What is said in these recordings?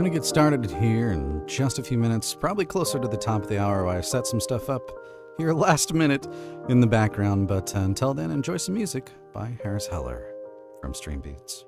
to get started here in just a few minutes, probably closer to the top of the hour while I set some stuff up here last minute in the background. But until then, enjoy some music by Harris Heller from Stream Beats.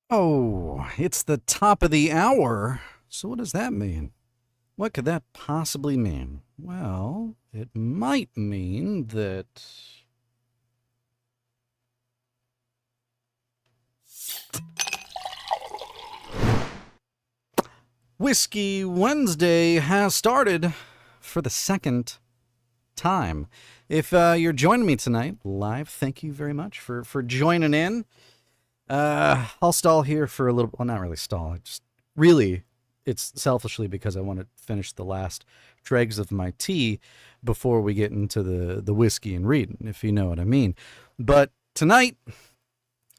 Oh, it's the top of the hour. So what does that mean? What could that possibly mean? Well, it might mean that Whiskey Wednesday has started for the second time. If you're joining me tonight live, thank you very much for joining in. I'll stall here for a little. Well, not really stall. It's selfishly because I want to finish the last dregs of my tea before we get into the whiskey and reading, if you know what I mean. But tonight,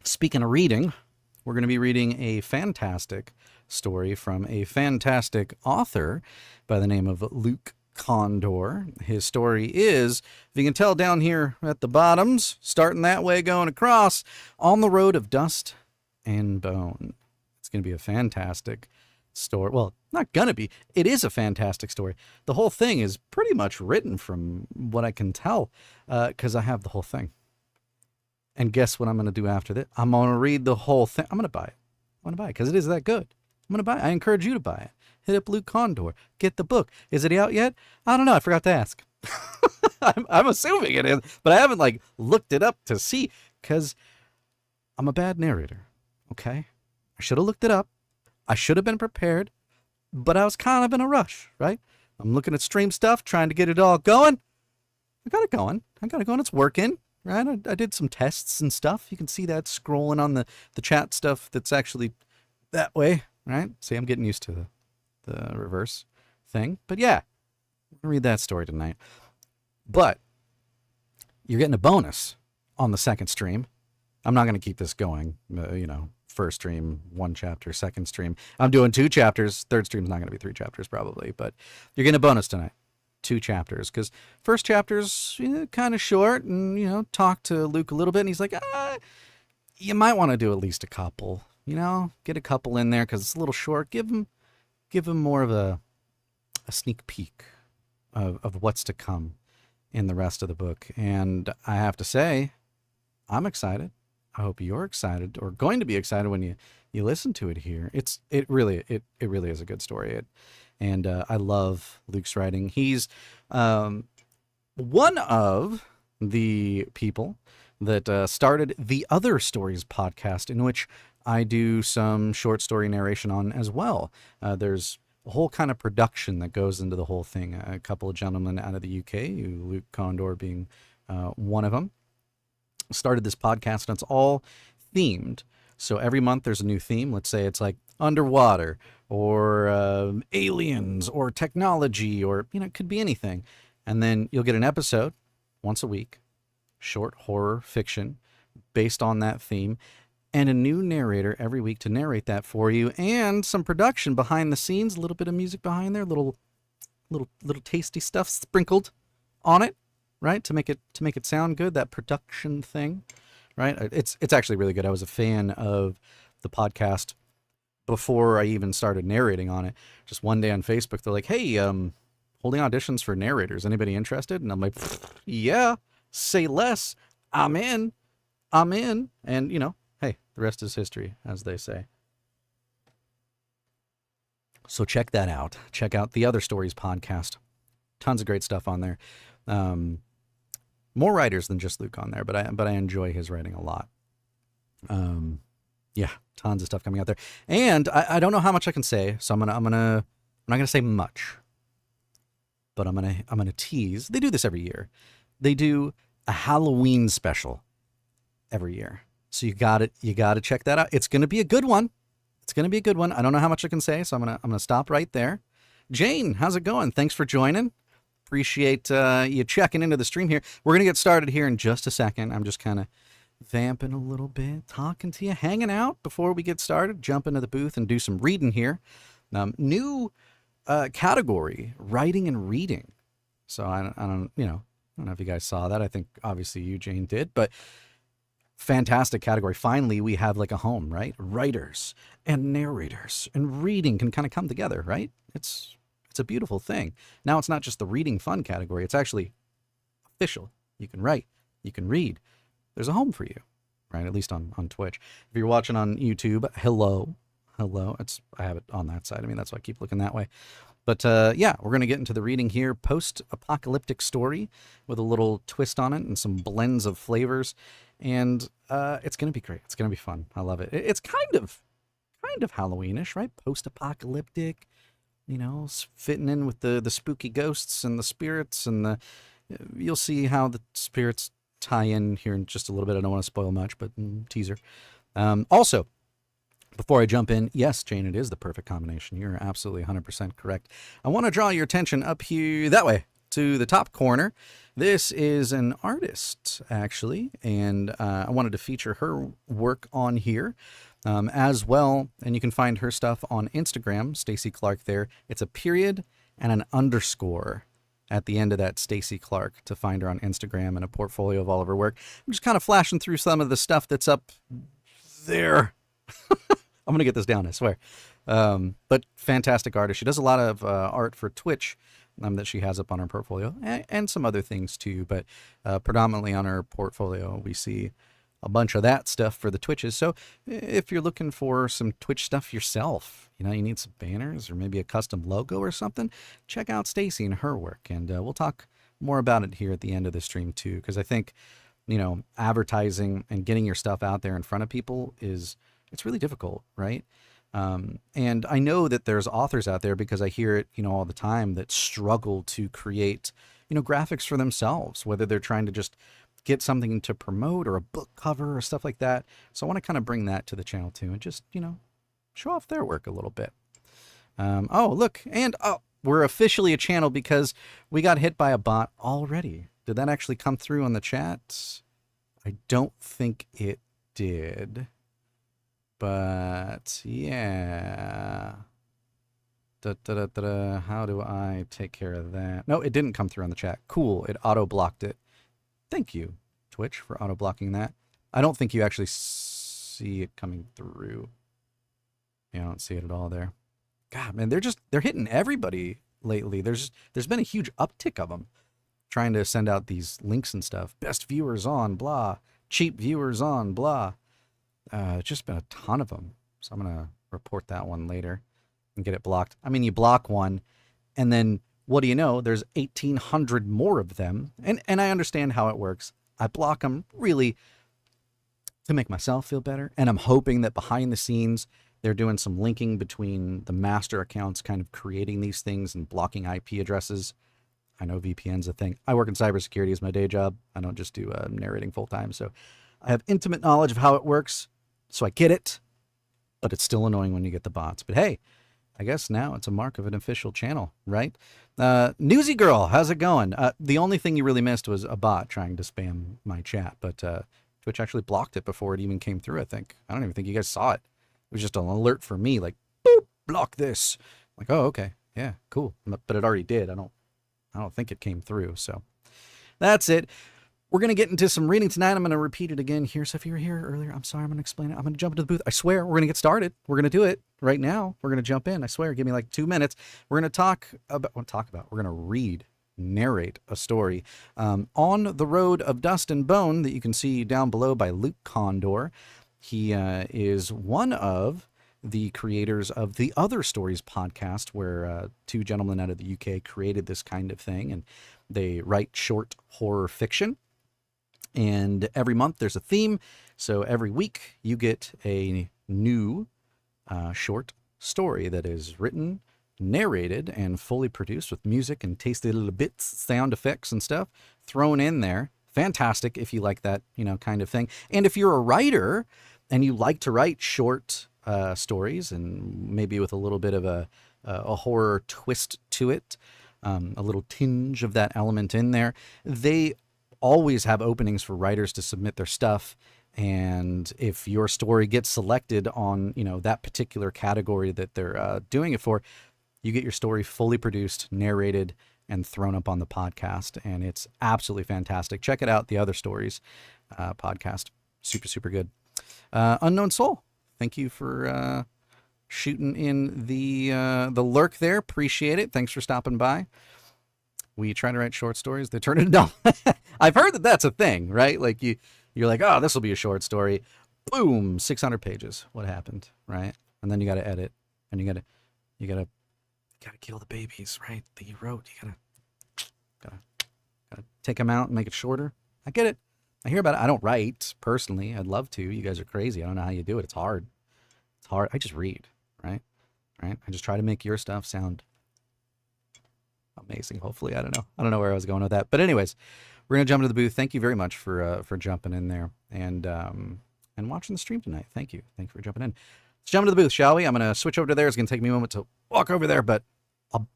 speaking of reading, we're going to be reading a fantastic story from a fantastic author by the name of Luke Kondor. His story is, if you can tell down here at the bottoms, starting that way, going across, On the Road of Dust and Bone. It's going to be a fantastic story. Well, not going to be. It is a fantastic story. The whole thing is pretty much written from what I can tell, because I have the whole thing. And guess what I'm going to do after that? I'm going to read the whole thing. I'm going to buy it. I'm going to buy it because it is that good. I'm going to buy it. I encourage you to buy it. Hit up Luke Kondor. Get the book. Is it out yet? I don't know. I forgot to ask. I'm assuming it is, but I haven't looked it up to see because I'm a bad narrator. Okay? I should have looked it up. I should have been prepared, but I was kind of in a rush, right? I'm looking at stream stuff, trying to get it all going. I got it going. It's working, right? I did some tests and stuff. You can see that scrolling on the chat stuff that's actually that way, right? See, I'm getting used to the reverse thing. But yeah, I'm going to read that story tonight. But you're getting a bonus on the second stream. I'm not going to keep this going, first stream, 1 chapter, second stream. I'm doing 2 chapters. Third stream's not going to be 3 chapters probably, but you're getting a bonus tonight. 2 chapters, because first chapter's kind of short, and talk to Luke a little bit, and he's like, you might want to do at least a couple, get a couple in there because it's a little short. Give him more of a sneak peek of what's to come in the rest of the book. And I have to say, I'm excited. I hope you're excited, or going to be excited when you listen to it here. It really is a good story. And I love Luke's writing. He's one of the people that started the Other Stories podcast, in which I do some short story narration on as well. There's a whole kind of production that goes into the whole thing. A couple of gentlemen out of the UK, Luke Kondor being one of them, started this podcast, and it's all themed. So every month there's a new theme. Let's say it's like underwater, or aliens, or technology, or it could be anything. And then you'll get an episode once a week, short horror fiction based on that theme, and a new narrator every week to narrate that for you, and some production behind the scenes, a little bit of music behind there, little tasty stuff sprinkled on it, right, to make it sound good. That production thing, right? It's actually really good. I was a fan of the podcast before I even started narrating on it. Just one day on Facebook, they're like, "Hey, holding auditions for narrators. Anybody interested?" And I'm like, "Yeah, say less. I'm in." And hey, the rest is history, as they say. So check that out. Check out the Other Stories podcast. Tons of great stuff on there. More writers than just Luke on there, but I enjoy his writing a lot. Yeah, tons of stuff coming out there. And I don't know how much I can say, so I'm not gonna say much. But I'm gonna tease. They do this every year. They do a Halloween special every year. So you got to check that out. It's gonna be a good one. I don't know how much I can say, so I'm gonna stop right there. Jane, how's it going? Thanks for joining. Appreciate you checking into the stream here. We're gonna get started here in just a second. I'm just kind of vamping a little bit, talking to you, hanging out before we get started. Jump into the booth and do some reading here. New category, writing and reading. So I don't know if you guys saw that. I think obviously you, Jane, did, but fantastic category. Finally, we have like a home, right? Writers and narrators and reading can kind of come together, right? It's a beautiful thing. Now it's not just the reading fun category. It's actually official. You can write, you can read. There's a home for you. right? At least on Twitch. If you're watching on YouTube, hello. I have it on that side. I mean, that's why I keep looking that way. But yeah, we're going to get into the reading here. Post-apocalyptic story with a little twist on it and some blends of flavors. And it's going to be great. It's going to be fun. I love it. It's kind of Halloweenish, right? Post-apocalyptic, fitting in with the spooky ghosts and the spirits. And you'll see how the spirits tie in here in just a little bit. I don't want to spoil much, but teaser. Also, before I jump in, yes, Jane, it is the perfect combination. You're absolutely 100% correct. I want to draw your attention up here that way to the top corner. This is an artist, actually, and I wanted to feature her work on here as well. And you can find her stuff on Instagram, Stacey Clark there. It's a period and an underscore at the end of that Stacey Clark to find her on Instagram and a portfolio of all of her work. I'm just kind of flashing through some of the stuff that's up there. I'm going to get this down, I swear. But fantastic artist. She does a lot of art for Twitch that she has up on her portfolio and some other things too. But predominantly on her portfolio, we see a bunch of that stuff for the Twitches. So if you're looking for some Twitch stuff yourself, you need some banners or maybe a custom logo or something, check out Stacey and her work. And we'll talk more about it here at the end of the stream too. Because I think, advertising and getting your stuff out there in front of people it's really difficult, right? And I know that there's authors out there because I hear it, all the time that struggle to create, graphics for themselves, whether they're trying to just get something to promote or a book cover or stuff like that. So I want to kind of bring that to the channel too and just, show off their work a little bit. Oh, look, and we're officially a channel because we got hit by a bot already. Did that actually come through on the chat? I don't think it did. But yeah, how do I take care of that? No, it didn't come through on the chat. Cool, it auto blocked it. Thank you, Twitch, for auto blocking that. I don't think you actually see it coming through. Yeah, I don't see it at all there. God, man, they're hitting everybody lately. There's been a huge uptick of them trying to send out these links and stuff. Best viewers on, blah. Cheap viewers on, blah. Just been a ton of them. So I'm going to report that one later and get it blocked. I mean, you block one and then what do you know? There's 1,800 more of them. And I understand how it works. I block them really to make myself feel better. And I'm hoping that behind the scenes, they're doing some linking between the master accounts, kind of creating these things and blocking IP addresses. I know VPN's a thing. I work in cybersecurity as my day job. I don't just do narrating full time. So I have intimate knowledge of how it works. So I get it, but it's still annoying when you get the bots. But hey, I guess now it's a mark of an official channel, right? Newsy Girl, how's it going? The only thing you really missed was a bot trying to spam my chat, but Twitch actually blocked it before it even came through, I think. I don't even think you guys saw it. It was just an alert for me, like, boop, block this. Like, oh, okay, yeah, cool. But it already did. I don't think it came through, so that's it. We're going to get into some reading tonight. I'm going to repeat it again here. So if you were here earlier, I'm sorry, I'm going to explain it. I'm going to jump into the booth. I swear, we're going to get started. We're going to do it right now. We're going to jump in. I swear, give me like 2 minutes. We're going to we're going to narrate a story. On the Road of Dust and Bone that you can see down below by Luke Kondor. He is one of the creators of the Other Stories podcast, where two gentlemen out of the UK created this kind of thing, and they write short horror fiction. And every month there's a theme. So every week you get a new short story that is written, narrated, and fully produced with music and tasty little bits, sound effects and stuff thrown in there. Fantastic if you like that, kind of thing. And if you're a writer and you like to write short stories and maybe with a little bit of a horror twist to it, a little tinge of that element in there, they always have openings for writers to submit their stuff. And if your story gets selected on, that particular category that they're doing it for, you get your story fully produced, narrated, and thrown up on the podcast. And it's absolutely fantastic. Check it out. The Other Stories podcast. Super, super good. Unknown Soul, thank you for shooting in the lurk there. Appreciate it. Thanks for stopping by. We try to write short stories. They turn into novels. I've heard that that's a thing, right? Like You're like, oh, this will be a short story. Boom, 600 pages. What happened, right? And then you got to edit, and you got to kill the babies, right? That you wrote. You gotta take them out and make it shorter. I get it. I hear about it. I don't write personally. I'd love to. You guys are crazy. I don't know how you do it. It's hard. It's hard. I just read, right? Right? I just try to make your stuff sound amazing. Hopefully, I don't know. I don't know where I was going with that. But anyways, we're gonna jump into the booth. Thank you very much for jumping in there and watching the stream tonight. Thank you. Thank you for jumping in. Let's jump into the booth, shall we? I'm gonna switch over to there. It's gonna take me a moment to walk over there, but I'll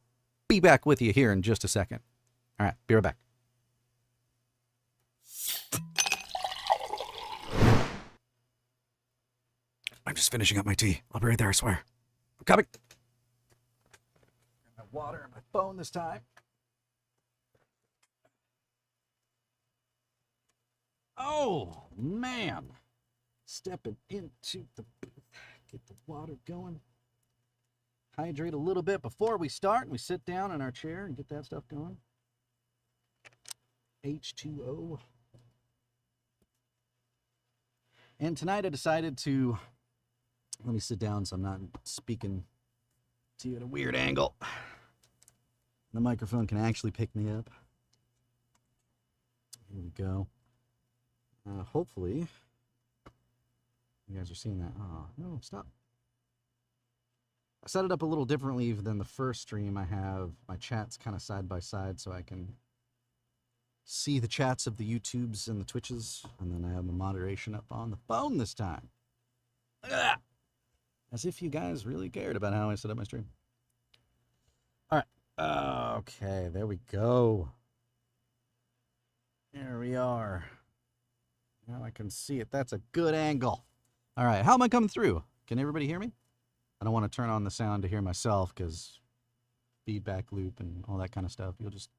be back with you here in just a second. All right, be right back. I'm just finishing up my tea. I'll be right there, I swear. I'm coming. My water and my phone this time. Oh, man. Stepping into the booth. Get the water going. Hydrate a little bit before we start. We sit down in our chair and get that stuff going. H2O. And tonight I decided to... Let me sit down so I'm not speaking to you at a weird angle. The microphone can actually pick me up. Here we go. Hopefully, you guys are seeing that. Oh, no, stop. I set it up a little differently than the first stream. I have my chats kind of side by side so I can see the chats of the YouTubes and the Twitches. And then I have my moderation up on the phone this time. Look at that. As if you guys really cared about how I set up my stream. All right. Okay, there we go. There we are. Now I can see it. That's a good angle. All right, how am I coming through? Can everybody hear me? I don't want to turn on the sound to hear myself because feedback loop and all that kind of stuff. You'll just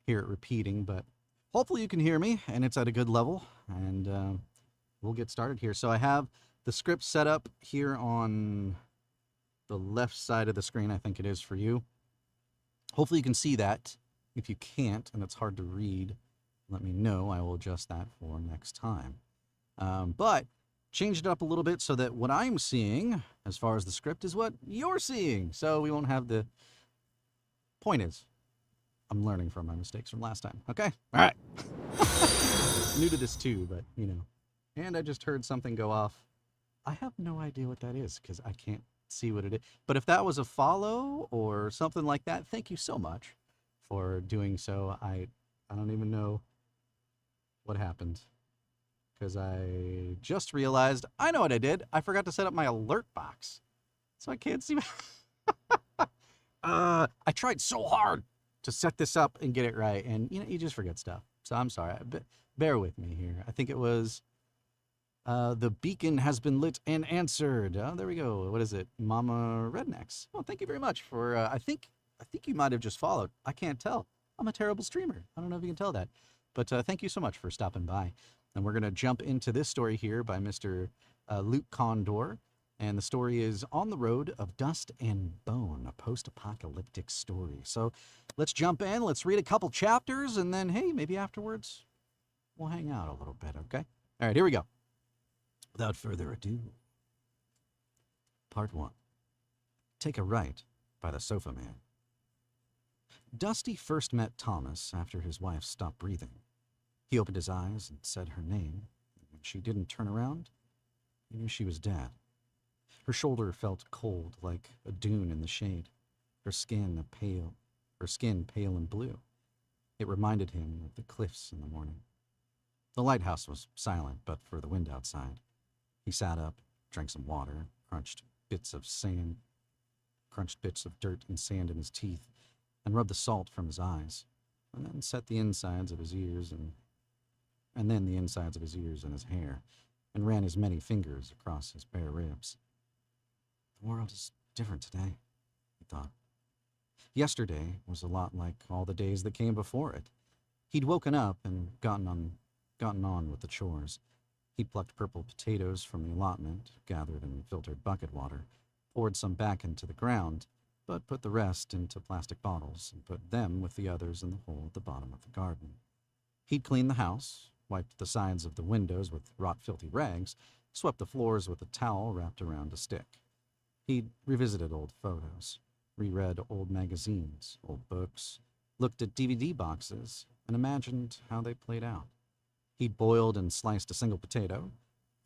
hear it repeating, but hopefully you can hear me and it's at a good level. And we'll get started here. So I have the script set up here on the left side of the screen, I think it is for you. Hopefully you can see that. If you can't, and it's hard to read, let me know. I will adjust that for next time. But changed it up a little bit so that what I'm seeing, as far as the script, is what you're seeing. So we won't have the... Point is, I'm learning from my mistakes from last time. Okay? All right. New to this too, but, you know. And I just heard something go off. I have no idea what that is because I can't see what it is. But if that was a follow or something like that, thank you so much for doing so. I don't even know what happened because I just realized I know what I did. I forgot to set up my alert box, so I can't see. I tried so hard to set this up and get it right, and you just forget stuff. So I'm sorry. Bear with me here. I think it was. The beacon has been lit and answered. Oh, there we go. What is it? Mama Rednecks. Well, thank you very much for, I think you might have just followed. I can't tell. I'm a terrible streamer. I don't know if you can tell that. But thank you so much for stopping by. And we're going to jump into this story here by Mr. Luke Kondor. And the story is On the Road of Dust and Bone, a post-apocalyptic story. So let's jump in. Let's read a couple chapters. And then, hey, maybe afterwards we'll hang out a little bit, okay? All right, here we go. Without further ado, Part 1. Take a right by the sofa man. Dusty first met Thomas after his wife stopped breathing. He opened his eyes and said her name, and when she didn't turn around, he knew she was dead. Her shoulder felt cold like a dune in the shade, her skin pale and blue. It reminded him of the cliffs in the morning. The lighthouse was silent but for the wind outside. He sat up, drank some water, crunched bits of dirt and sand in his teeth, and rubbed the salt from his eyes, and then set the insides of his ears and then the insides of his ears and his hair, and ran his many fingers across his bare ribs. The world is different today, he thought. Yesterday was a lot like all the days that came before it. He'd woken up and gotten on with the chores. He'd plucked purple potatoes from the allotment, gathered and filtered bucket water, poured some back into the ground, but put the rest into plastic bottles and put them with the others in the hole at the bottom of the garden. He'd cleaned the house, wiped the sides of the windows with rot-filthy rags, swept the floors with a towel wrapped around a stick. He'd revisited old photos, reread old magazines, old books, looked at DVD boxes, and imagined how they played out. He'd boiled and sliced a single potato,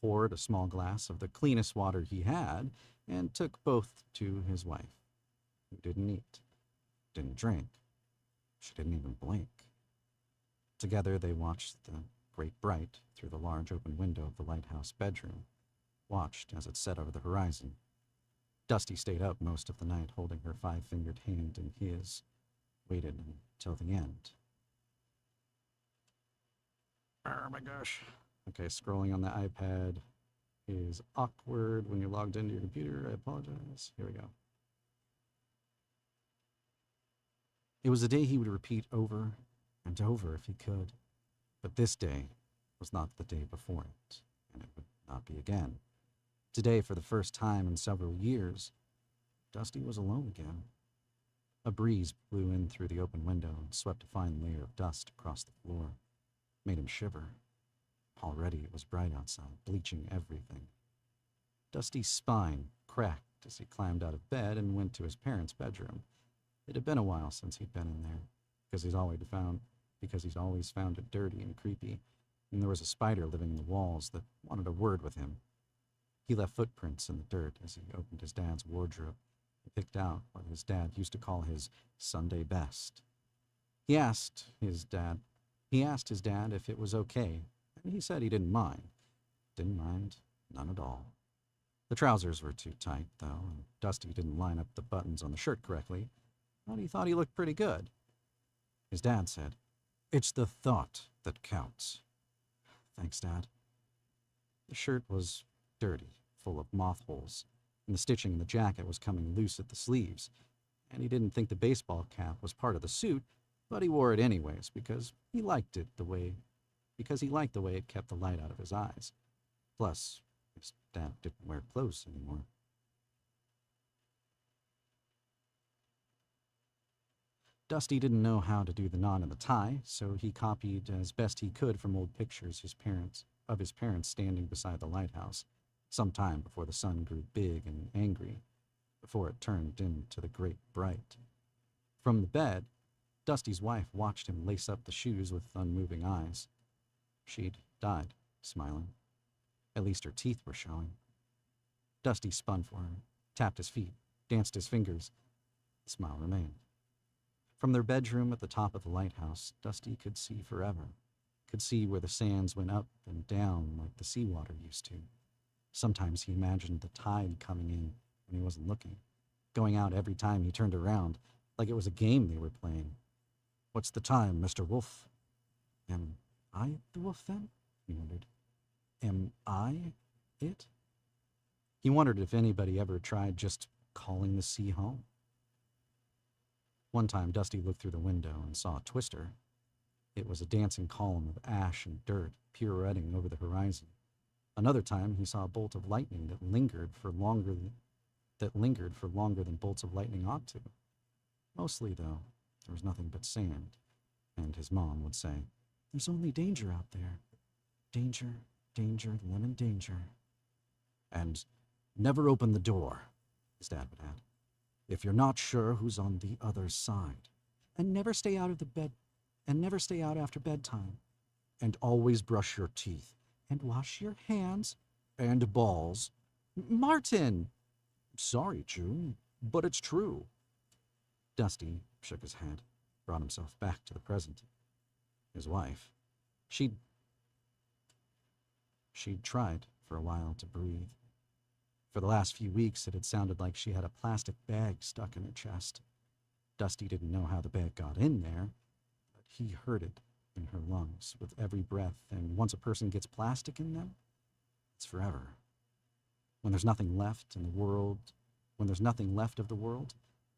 poured a small glass of the cleanest water he had, and took both to his wife, who didn't eat, didn't drink. She didn't even blink. Together they watched the great bright through the large open window of the lighthouse bedroom, watched as it set over the horizon. Dusty stayed up most of the night, holding her five-fingered hand in his, waited until the end. Oh my gosh. Okay, scrolling on the iPad is awkward when you're logged into your computer. I apologize. Here we go. It was a day he would repeat over and over if he could. But this day was not the day before it, and it would not be again. Today, for the first time in several years, Dusty was alone again. A breeze blew in through the open window and swept a fine layer of dust across the floor. Made him shiver. Already it was bright outside, bleaching everything. Dusty's spine cracked as he climbed out of bed and went to his parents' bedroom. It had been a while since he'd been in there, because he's always found it dirty and creepy, and there was a spider living in the walls that wanted a word with him. He left footprints in the dirt as he opened his dad's wardrobe and picked out what his dad used to call his Sunday best. He asked his dad if it was okay, and he said he didn't mind. Didn't mind, none at all. The trousers were too tight, though, and Dusty didn't line up the buttons on the shirt correctly, but he thought he looked pretty good. His dad said, "It's the thought that counts." Thanks, Dad. The shirt was dirty, full of moth holes, and the stitching in the jacket was coming loose at the sleeves, and he didn't think the baseball cap was part of the suit, but he wore it anyways because he liked the way it kept the light out of his eyes. Plus, his dad didn't wear clothes anymore. Dusty didn't know how to do the knot and the tie, so he copied as best he could from old pictures of his parents standing beside the lighthouse, sometime before the sun grew big and angry, before it turned into the great bright. From the bed, Dusty's wife watched him lace up the shoes with unmoving eyes. She'd died, smiling. At least her teeth were showing. Dusty spun for her, tapped his feet, danced his fingers. The smile remained. From their bedroom at the top of the lighthouse, Dusty could see forever, could see where the sands went up and down like the seawater used to. Sometimes he imagined the tide coming in when he wasn't looking, going out every time he turned around, like it was a game they were playing. "What's the time, Mr. Wolf?" "Am I the wolf, then?" he wondered. "Am I it?" He wondered if anybody ever tried just calling the sea home. One time, Dusty looked through the window and saw a twister. It was a dancing column of ash and dirt pirouetting over the horizon. Another time, he saw a bolt of lightning that lingered for longer than bolts of lightning ought to. Mostly, though, there was nothing but sand, and his mom would say, "There's only danger out there. Danger, danger, lemon danger." And "Never open the door," his dad would add, "if you're not sure who's on the other side. And never stay out after bedtime. And always brush your teeth. And wash your hands. And balls." "Martin!" "Sorry, June, but it's true." Dusty shook his head, brought himself back to the present. His wife, she'd tried for a while to breathe. For the last few weeks, it had sounded like she had a plastic bag stuck in her chest. Dusty didn't know how the bag got in there, but he heard it in her lungs with every breath, and once a person gets plastic in them, it's forever. When there's nothing left of the world,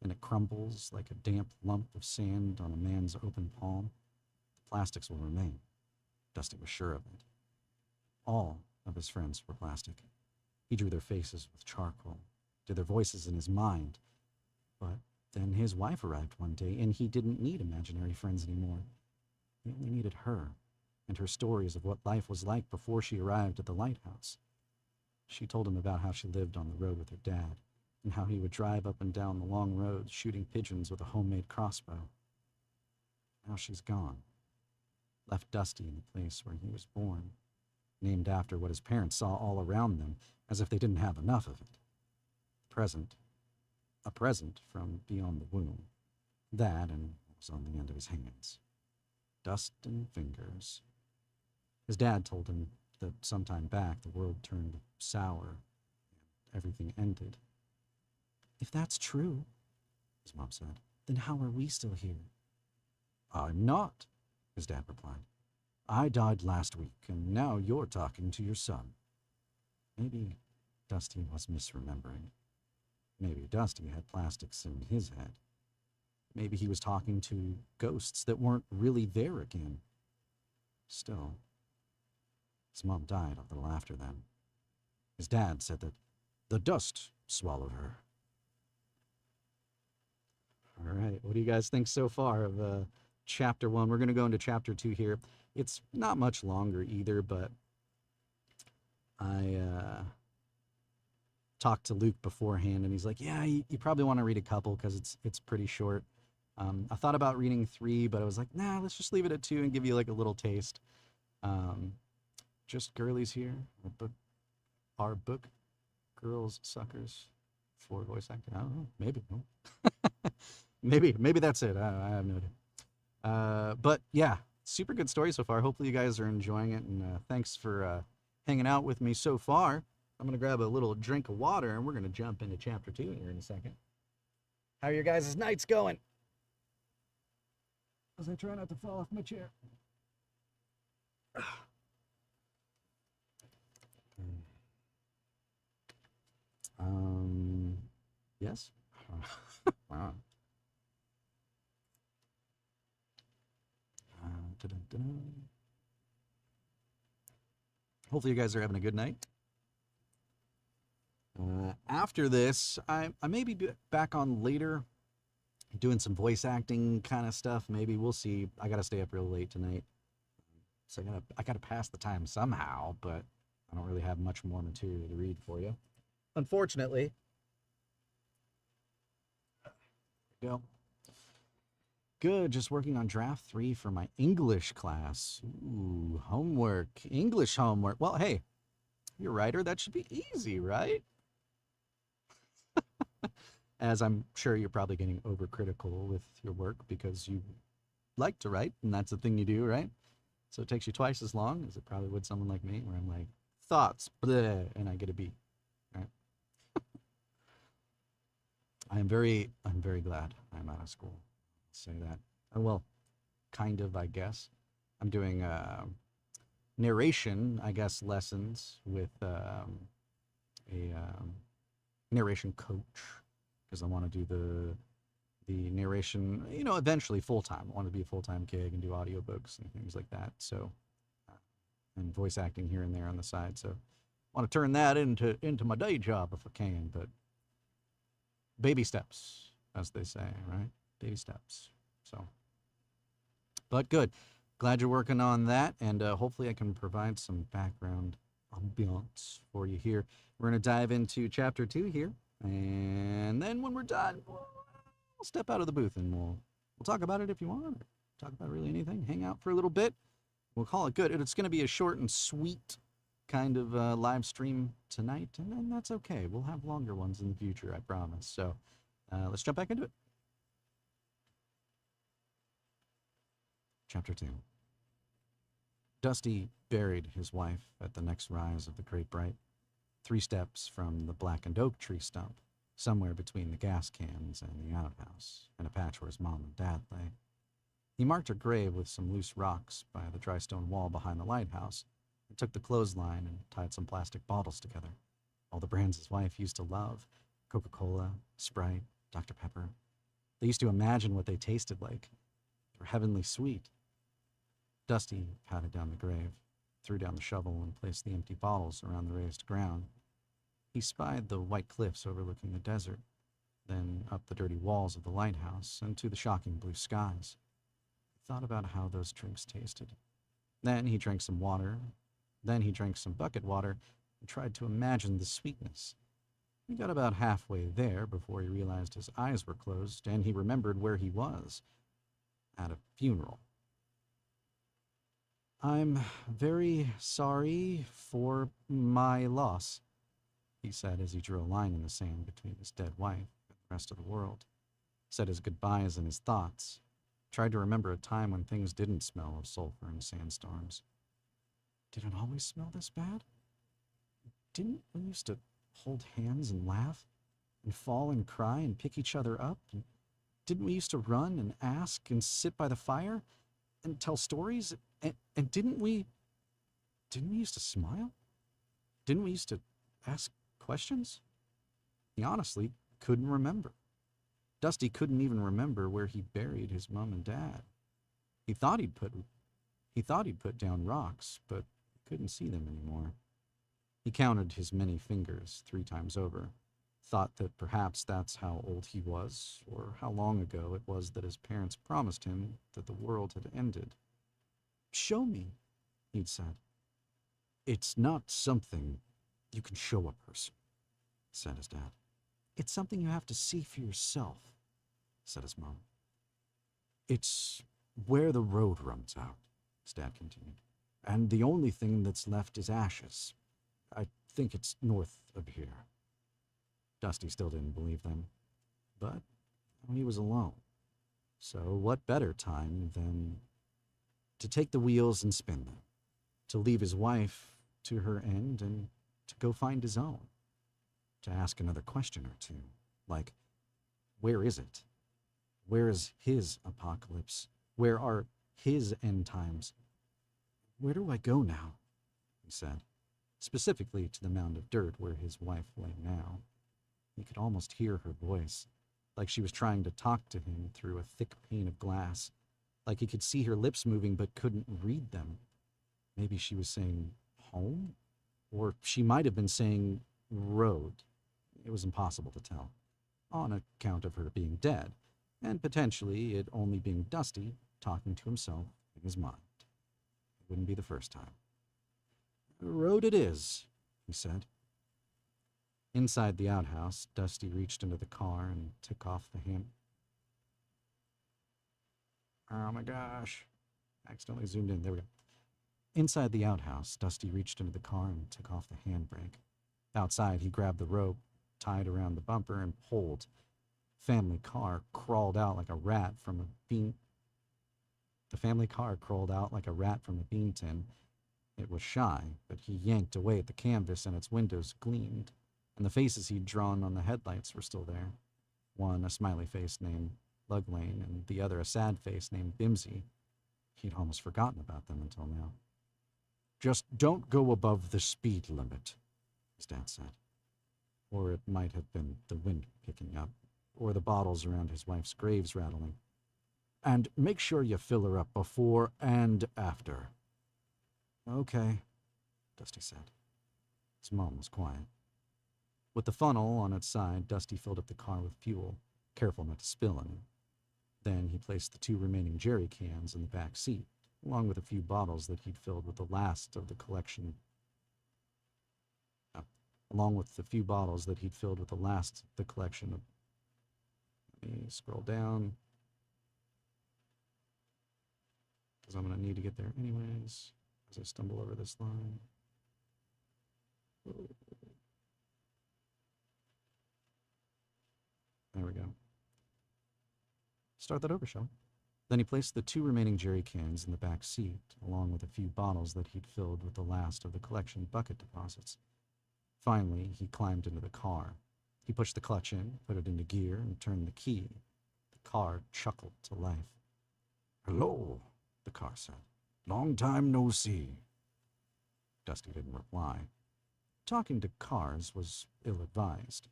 and it crumbles like a damp lump of sand on a man's open palm, the plastics will remain. Dusty was sure of it. All of his friends were plastic. He drew their faces with charcoal, did their voices in his mind. But then his wife arrived one day, and he didn't need imaginary friends anymore. He only needed her. and her stories of what life was like before she arrived at the lighthouse. She told him about how she lived on the road with her dad, and how he would drive up and down the long roads shooting pigeons with a homemade crossbow. Now she's gone, left Dusty in the place where he was born, named after what his parents saw all around them, as if they didn't have enough of it. Present, a present from beyond the womb. That and what was on the end of his hands. Dust and fingers. His dad told him that sometime back the world turned sour and everything ended. If that's true, his mom said, then how are we still here? I'm not, his dad replied. I died last week, and now you're talking to your son. Maybe Dusty was misremembering. Maybe Dusty had plastics in his head. Maybe he was talking to ghosts that weren't really there again. Still, his mom died a little after them. His dad said that the dust swallowed her. All right, what do you guys think so far of chapter 1? We're going to go into chapter 2 here. It's not much longer either, but I talked to Luke beforehand, and he's like, yeah, you probably want to read a couple because it's pretty short. I thought about reading 3, but I was like, nah, let's just leave it at 2 and give you like a little taste. Just girlies here. Our book, girls, suckers, for voice acting. I don't know. Maybe. maybe that's it. I have no idea. But yeah, super good story so far. Hopefully you guys are enjoying it, and thanks for hanging out with me so far. I'm going to grab a little drink of water, and we're going to jump into chapter 2 here in a second. How are your guys' nights going? As I try not to fall off my chair. Yes? Wow. Hopefully you guys are having a good night. After this, I may be back on later, doing some voice acting kind of stuff. Maybe we'll see. I gotta stay up real late tonight, so I gotta pass the time somehow. But I don't really have much more material to read for you, unfortunately. There we go. Good. Just working on draft 3 for my English class. Ooh, homework. English homework. Well, hey, you're a writer. That should be easy, right? As I'm sure you're probably getting overcritical with your work because you like to write, and that's the thing you do, right? So it takes you twice as long as it probably would someone like me, where I'm like, thoughts, bleh, and I get a B, right? I'm very glad I'm out of school. I'll say that. Well, kind of, I guess. I'm doing narration, I guess, lessons with a narration coach, because I want to do the narration, eventually full-time. I want to be a full-time gig and do audiobooks and things like that. So, and voice acting here and there on the side. So, I want to turn that into my day job if I can. But baby steps, as they say, right? Baby steps. So, but good. Glad you're working on that, and hopefully I can provide some background ambiance for you here. We're going to dive into chapter 2 here. And then when we're done, we'll step out of the booth and we'll talk about it if you want, or talk about really anything. Hang out for a little bit. We'll call it good. It's going to be a short and sweet kind of live stream tonight, and then that's okay. We'll have longer ones in the future, I promise. So let's jump back into it. Chapter 2. Dusty buried his wife at the next rise of the Great Bright, 3 steps from the blackened oak tree stump, somewhere between the gas cans and the outhouse, in a patch where his mom and dad lay. He marked her grave with some loose rocks by the dry stone wall behind the lighthouse, and took the clothesline and tied some plastic bottles together, all the brands his wife used to love: Coca-Cola, Sprite, Dr. Pepper. They used to imagine what they tasted like. They were heavenly sweet. Dusty patted down the grave, threw down the shovel, and placed the empty bottles around the raised ground. He spied the white cliffs overlooking the desert, then up the dirty walls of the lighthouse and to the shocking blue skies. He thought about how those drinks tasted. Then he drank some water. Then he drank some bucket water and tried to imagine the sweetness. He got about halfway there before he realized his eyes were closed and he remembered where he was, at a funeral. "I'm very sorry for my loss," he said as he drew a line in the sand between his dead wife and the rest of the world. Said his goodbyes in his thoughts. Tried to remember a time when things didn't smell of sulfur and sandstorms. Did it always smell this bad? Didn't we used to hold hands and laugh, and fall and cry and pick each other up? And didn't we used to run and ask and sit by the fire and tell stories? And didn't we used to smile? Didn't we used to ask questions? He honestly couldn't remember. Dusty couldn't even remember where he buried his mom and dad. He thought he'd put down rocks, but couldn't see them anymore. He counted his many fingers 3 times over, thought that perhaps that's how old he was, or how long ago it was that his parents promised him that the world had ended. "Show me," he'd said. "It's not something you can show a person," said his dad. "It's something you have to see for yourself," said his mom. "It's where the road runs out," his dad continued. "And the only thing that's left is ashes. I think it's north of here." Dusty still didn't believe them, but he was alone. So what better time than to take the wheels and spin them, to leave his wife to her end and to go find his own, to ask another question or two, like, where is it? Where is his apocalypse? Where are his end times? "Where do I go now?" he said, specifically to the mound of dirt where his wife lay now. He could almost hear her voice, like she was trying to talk to him through a thick pane of glass, like he could see her lips moving but couldn't read them. Maybe she was saying home? Or she might have been saying road. It was impossible to tell, on account of her being dead, and potentially it only being Dusty talking to himself in his mind. It wouldn't be the first time. "Road it is," he said. Inside the outhouse, Dusty reached into the car and took off the hand. Oh my gosh. Accidentally zoomed in. There we go. Inside the outhouse, Dusty reached into the car and took off the handbrake. Outside, he grabbed the rope, tied around the bumper, and pulled. Family car crawled out like a rat from a bean. The family car crawled out like a rat from a bean tin. It was shy, but he yanked away at the canvas and its windows gleamed, and the faces he'd drawn on the headlights were still there. One a smiley face named Luglane, and the other a sad face named Bimsy. He'd almost forgotten about them until now. "Just don't go above the speed limit," his dad said. Or it might have been the wind picking up, or the bottles around his wife's graves rattling. "And make sure you fill her up before and after." "Okay," Dusty said. His mom was quiet. With the funnel on its side, Dusty filled up the car with fuel, careful not to spill any. Then he placed the 2 remaining jerry cans in the back seat, along with a few bottles that he'd filled with the last of the collection. Along with the few bottles that he'd filled with the last of the collection of. Let me scroll down, because I'm going to need to get there anyways, as I stumble over this line. There we go. Start that over, shall we? Then he placed the 2 remaining jerry cans in the back seat, along with a few bottles that he'd filled with the last of the collection bucket deposits. Finally, he climbed into the car. He pushed the clutch in, put it into gear, and turned the key. The car chuckled to life. "Hello," the car said. "Long time no see." Dusty didn't reply. Talking to cars was ill-advised.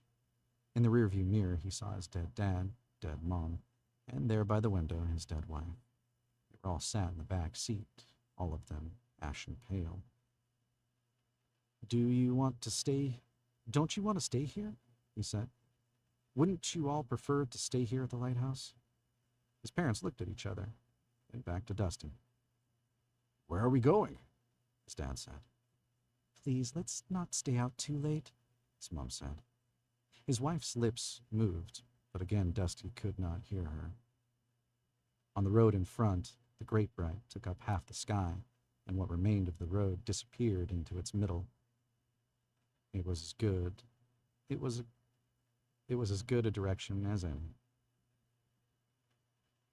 In the rearview mirror, he saw his dead dad, dead mom, and there by the window, his dead wife. They were all sat in the back seat, all of them ashen pale. Don't you want to stay here?" he said. "Wouldn't you all prefer to stay here at the lighthouse?" His parents looked at each other, then back to Dusty. Where are we going? His dad said. Please, let's not stay out too late, his mom said. His wife's lips moved, but again Dusty could not hear her. On the road in front, the Great Bright took up half the sky, and what remained of the road disappeared into its middle. It was as good. It was as good a direction as any.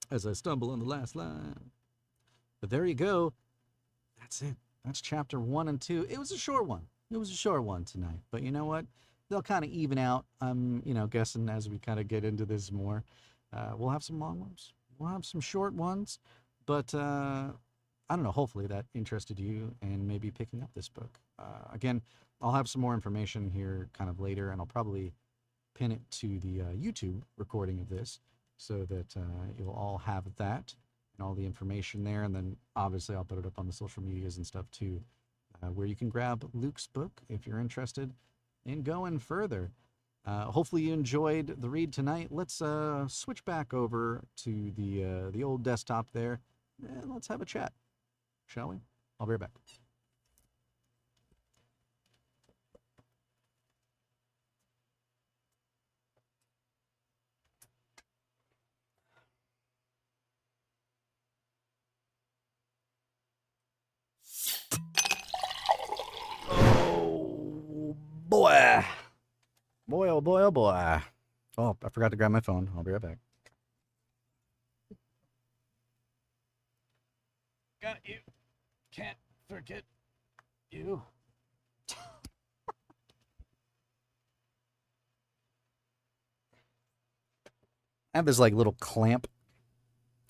As I stumble on the last line. But there you go. That's it. That's chapter 1 and 2. It was a short one. It was a short one tonight. But you know what? They'll kind of even out. I'm, guessing as we kind of get into this more. We'll have some long ones. We'll have some short ones. But I don't know. Hopefully that interested you and maybe picking up this book. Again, I'll have some more information here kind of later, and I'll probably pin it to the YouTube recording of this so that you'll all have that and all the information there. And then obviously I'll put it up on the social medias and stuff too, where you can grab Luke's book if you're interested in going further. Hopefully you enjoyed the read tonight. Let's switch back over to the old desktop there, and let's have a chat, shall we? I'll be right back. Boy. Boy, oh boy, oh boy. Oh, I forgot to grab my phone. I'll be right back. Got you. Can't forget you. I have this like little clamp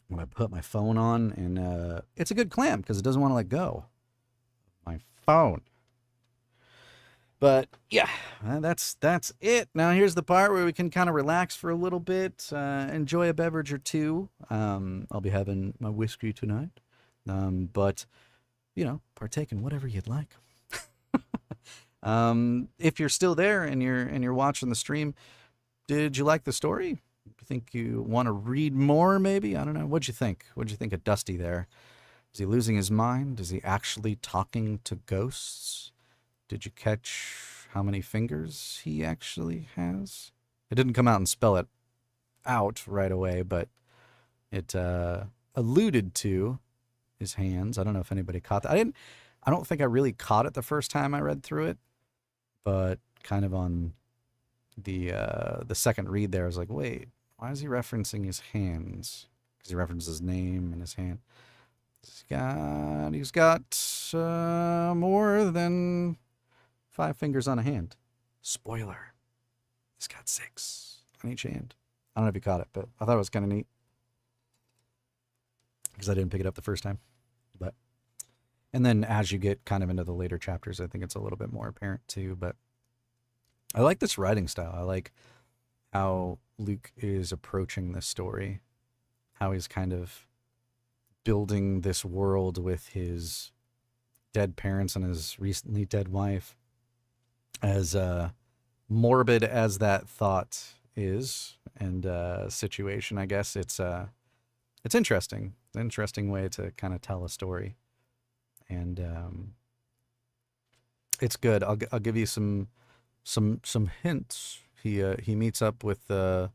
when I put my phone on, and it's a good clamp because it doesn't want to let go. My phone. But yeah, that's it. Now here's the part where we can kind of relax for a little bit, enjoy a beverage or two. I'll be having my whiskey tonight, but partake in whatever you'd like. If you're still there and you're watching the stream, did you like the story? You think you want to read more? Maybe, I don't know. What'd you think? What'd you think of Dusty there? Is he losing his mind? Is he actually talking to ghosts? Did you catch how many fingers he actually has? It didn't come out and spell it out right away, but it alluded to his hands. I don't know if anybody caught that. I don't think I really caught it the first time I read through it, but kind of on the second read there, I was like, wait, why is he referencing his hands? Because he references his name and his hand. He's got more than 5 fingers on a hand. Spoiler. He's got 6 on each hand. I don't know if you caught it, but I thought it was kind of neat. Because I didn't pick it up the first time. And then as you get kind of into the later chapters, I think it's a little bit more apparent too. But I like this writing style. I like how Luke is approaching this story. How he's kind of building this world with his dead parents and his recently dead wife. As morbid as that thought is and situation, I guess it's interesting. It's an interesting way to kind of tell a story, and it's good. I'll give you some hints. He meets up with at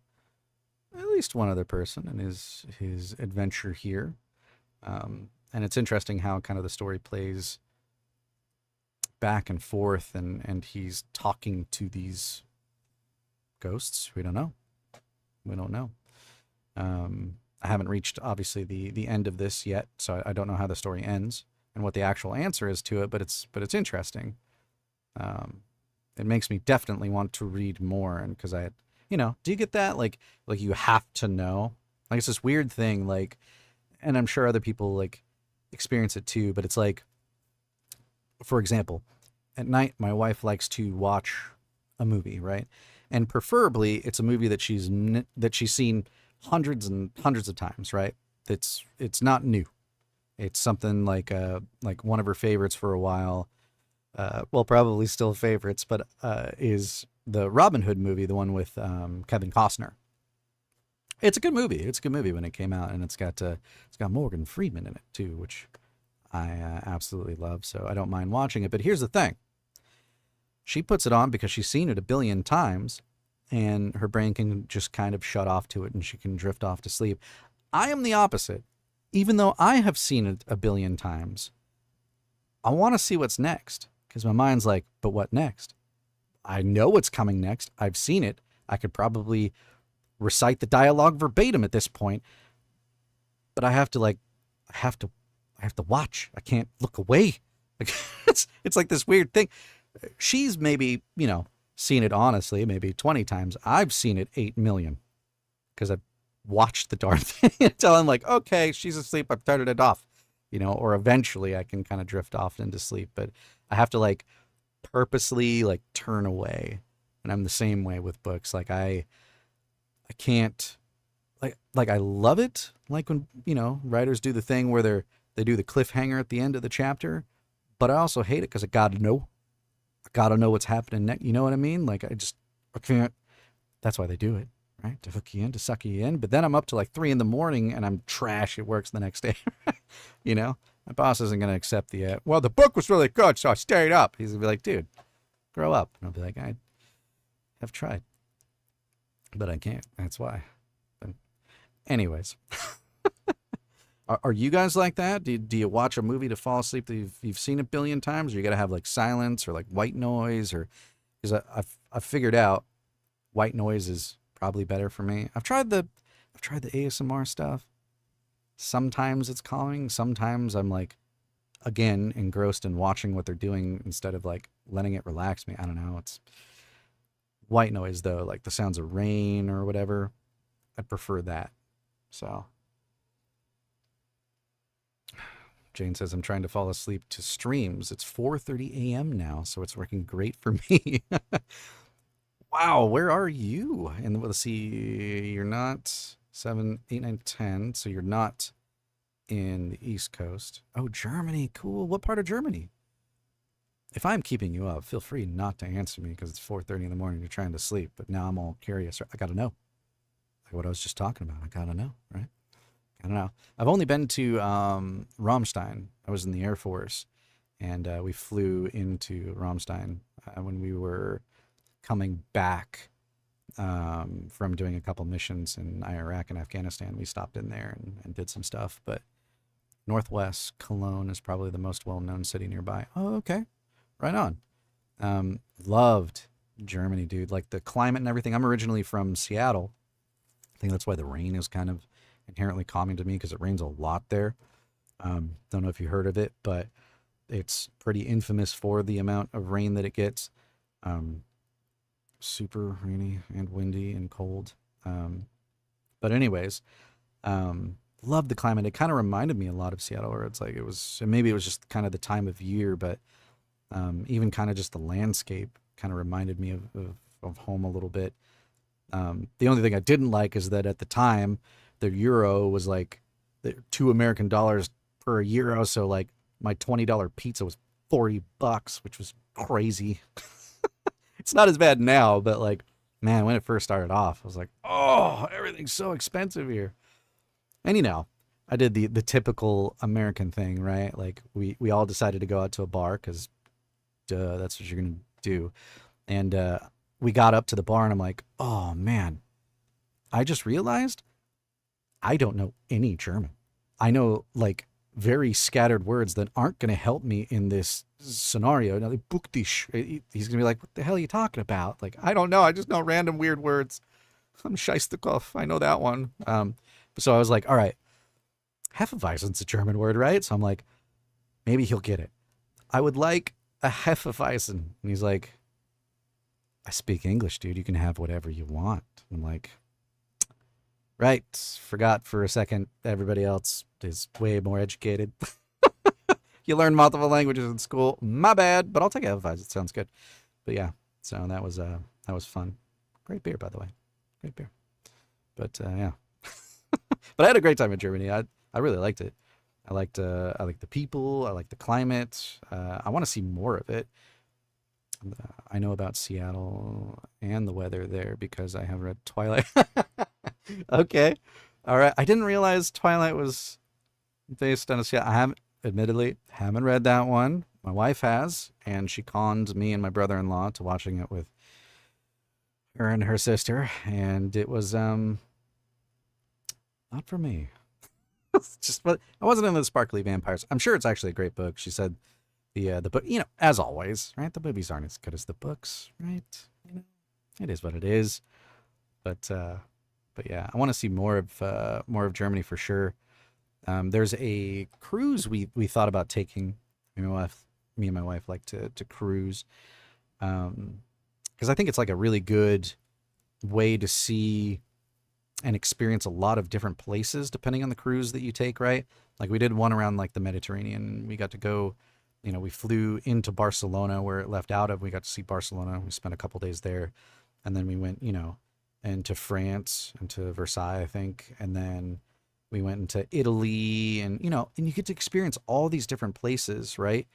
least one other person in his adventure here, and it's interesting how kind of the story plays back and forth, and he's talking to these ghosts. We don't know. I haven't reached obviously the end of this yet, so I don't know how the story ends and what the actual answer is to it, but it's interesting. It makes me definitely want to read more, and because do you get that like you have to know, like it's this weird thing, like, and I'm sure other people like experience it too, but it's like, for example, at night, my wife likes to watch a movie, right? And preferably, it's a movie that she's seen hundreds and hundreds of times, right? It's not new. It's something like one of her favorites for a while. Well, probably still favorites, but is the Robin Hood movie, the one with Kevin Costner. It's a good movie. It's a good movie when it came out, and it's got Morgan Freeman in it too, which I absolutely love, so I don't mind watching it. But here's the thing. She puts it on because she's seen it a billion times, and her brain can just kind of shut off to it, and she can drift off to sleep. I am the opposite. Even though I have seen it a billion times, I want to see what's next, because my mind's like, but what next? I know what's coming next. I've seen it. I could probably recite the dialogue verbatim at this point, but I have to watch. I can't look away. Like, it's like this weird thing. She's maybe, seen it honestly, maybe 20 times. I've seen it 8 million because I've watched the darn thing until I'm like, okay, she's asleep. I've turned it off, or eventually I can kind of drift off into sleep, but I have to purposely turn away. And I'm the same way with books. I can't I love it. Like when, writers do the thing where they do the cliffhanger at the end of the chapter, but I also hate it because I gotta know what's happening next. You know what I mean? I can't. That's why they do it, right? To hook you in, to suck you in. But then I'm up to 3 a.m. and I'm trash at work the next day. My boss isn't going to accept well, the book was really good, so I stayed up. He's going to be like, dude, grow up. And I'll be like, I have tried, but I can't. That's why. But anyways, are you guys like that? Do you watch a movie to fall asleep that you've seen a billion times, or you got to have silence or white noise, or because I've figured out white noise is probably better for me. I've tried the ASMR stuff. Sometimes it's calming. Sometimes I'm again, engrossed in watching what they're doing instead of letting it relax me. I don't know. It's white noise though, the sounds of rain or whatever. I prefer that. So Jane says, I'm trying to fall asleep to streams. It's 4:30 a.m. now, so it's working great for me. Wow, where are you? And let's see, you're not 7, 8, 9, 10, so you're not in the East Coast. Oh, Germany, cool. What part of Germany? If I'm keeping you up, feel free not to answer me because it's 4:30 in the morning. You're trying to sleep, but now I'm all curious. I got to know. What I was just talking about. I got to know, right? I don't know. I've only been to Ramstein. I was in the Air Force, and we flew into Ramstein when we were coming back from doing a couple missions in Iraq and Afghanistan. We stopped in there and did some stuff. But Northwest Cologne is probably the most well-known city nearby. Oh, okay. Right on. Loved Germany, dude. The climate and everything. I'm originally from Seattle. I think that's why the rain is kind of inherently calming to me because it rains a lot there. Don't know if you heard of it, but it's pretty infamous for the amount of rain that it gets. Super rainy and windy and cold. But anyways, loved the climate. It kind of reminded me a lot of Seattle, where maybe it was just kind of the time of year, but even kind of just the landscape kind of reminded me of home a little bit. The only thing I didn't like is that at the time, the euro was $2 American per euro. So my $20 pizza was $40, which was crazy. It's not as bad now, but man, when it first started off, I was like, oh, everything's so expensive here. And I did the typical American thing, right? We all decided to go out to a bar because duh, that's what you're going to do. And we got up to the bar and I'm like, oh man, I just realized I don't know any German. I know very scattered words that aren't going to help me in this scenario. Now, book dich. He's going to be like, what the hell are you talking about? I don't know. I just know random weird words. I'm Scheistekopf. I know that one. So I was like, all right, Hefeweizen's a German word, right? So I'm like, maybe he'll get it. I would like a Hefeweizen. And he's like, I speak English, dude. You can have whatever you want. I'm like, right. Forgot for a second. Everybody else is way more educated. You learn multiple languages in school. My bad, but I'll take Hefeweizen. It sounds good. But yeah, so that was fun. Great beer, by the way. Great beer. But yeah. But I had a great time in Germany. I really liked it. I liked the people. I liked the climate. I want to see more of it. I know about Seattle and the weather there because I have read Twilight. Okay. All right. I didn't realize Twilight was based on a Seattle. admittedly, haven't read that one. My wife has, and she conned me and my brother-in-law to watching it with her and her sister, and it was not for me. It's just, but I wasn't into the sparkly vampires. I'm sure it's actually a great book. She said the book, as always, right? The movies aren't as good as the books, right? It is what it is. But yeah, I want to see more of Germany for sure. There's a cruise we thought about taking. Me and my wife like to cruise, because I think it's like a really good way to see and experience a lot of different places depending on the cruise that you take, right? Like we did one around like the Mediterranean. We got to go, we flew into Barcelona where it left out of. We got to see Barcelona. We spent a couple days there, and then we went, into France, into Versailles, I think, and then we went into Italy, and and you get to experience all these different places, right?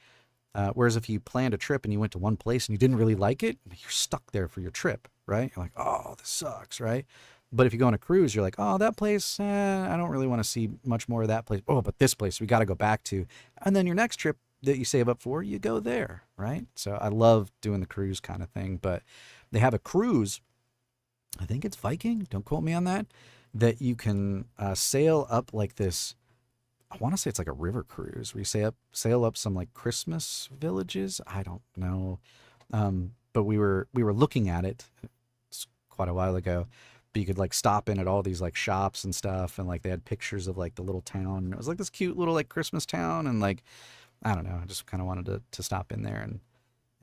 Whereas if you planned a trip and you went to one place and you didn't really like it, you're stuck there for your trip, right? You're like, oh, this sucks, right? But if you go on a cruise, you're like, oh, that place, I don't really want to see much more of that place. Oh, but this place we got to go back to. And then your next trip that you save up for, you go there, right? So I love doing the cruise kind of thing. But they have a cruise, I think it's Viking, don't quote me on that you can sail up like this. I want to say it's like a river cruise where you sail up some like Christmas villages. I don't know. But we were looking at it quite a while ago. But you could like stop in at all these like shops and stuff, and like they had pictures of like the little town. And it was like this cute little like Christmas town, and like I don't know, I just kind of wanted to stop in there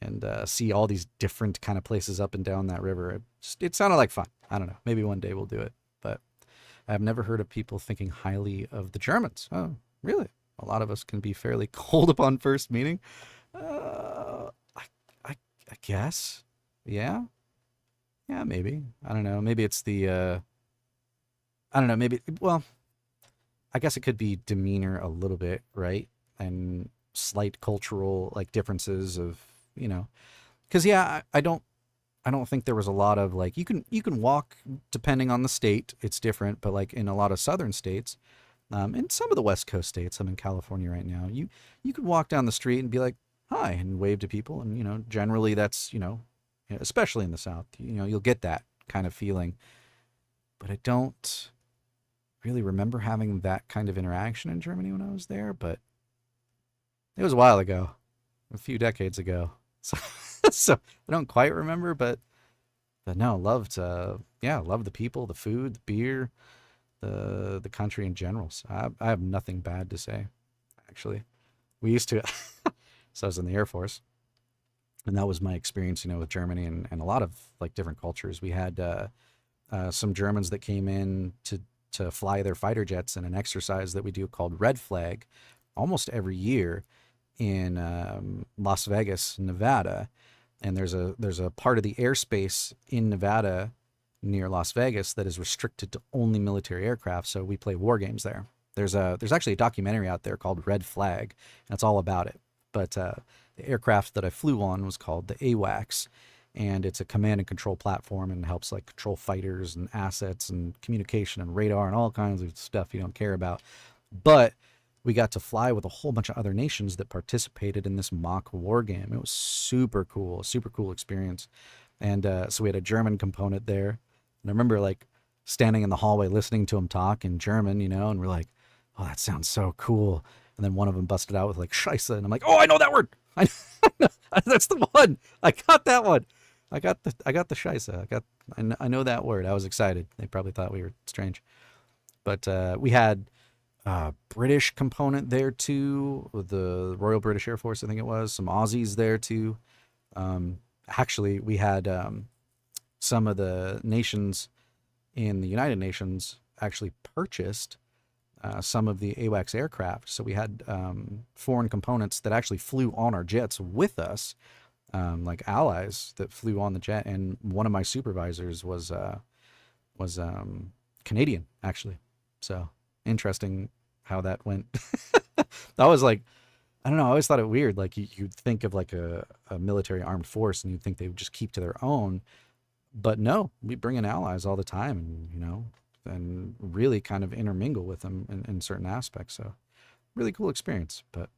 and see all these different kind of places up and down that river. It sounded like fun. I don't know. Maybe one day we'll do it. But I've never heard of people thinking highly of the Germans. Oh, really? A lot of us can be fairly cold upon first meeting. I guess. Yeah. Yeah, maybe. I don't know. Maybe it's the, I don't know. Maybe, well, I guess it could be demeanor a little bit, right? And slight cultural like differences of, because yeah, I don't think there was a lot of like you can walk depending on the state. It's different, but like in a lot of southern states, in some of the West Coast states, I'm in California right now. You could walk down the street and be like hi and wave to people, and generally that's especially in the South, you'll get that kind of feeling. But I don't really remember having that kind of interaction in Germany when I was there. But it was a while ago, a few decades ago. So, so I don't quite remember, but no, loved the people, the food, the beer, the country in general. So I have nothing bad to say, actually. We used to, so I was in the Air Force, and that was my experience, with Germany and a lot of like different cultures. We had some Germans that came in to fly their fighter jets in an exercise that we do called Red Flag almost every year in Las Vegas, Nevada. And there's a part of the airspace in Nevada near Las Vegas that is restricted to only military aircraft. So we play war games there. There's actually a documentary out there called Red Flag. That's all about it. But the aircraft that I flew on was called the AWACS, and it's a command and control platform and helps like control fighters and assets and communication and radar and all kinds of stuff you don't care about. But we got to fly with a whole bunch of other nations that participated in this mock war game. It was super cool experience. And so we had a German component there. And I remember like standing in the hallway listening to them talk in German, and we're like, oh, that sounds so cool. And then one of them busted out with like Scheiße. And I'm like, oh, I know that word. I know. That's the one. I got that one. I got the Scheiße. I know that word. I was excited. They probably thought we were strange. But we had British component there too, with the Royal British Air Force, I think it was. Some Aussies there too. Actually, we had some of the nations in the United Nations actually purchased some of the AWACS aircraft. So we had foreign components that actually flew on our jets with us, like allies that flew on the jet. And one of my supervisors was Canadian, actually. So interesting how that went. That was like, I don't know, I always thought it weird. Like you'd think of like a military armed force and you'd think they would just keep to their own. But no, we bring in allies all the time, and, and really kind of intermingle with them in certain aspects. So really cool experience. But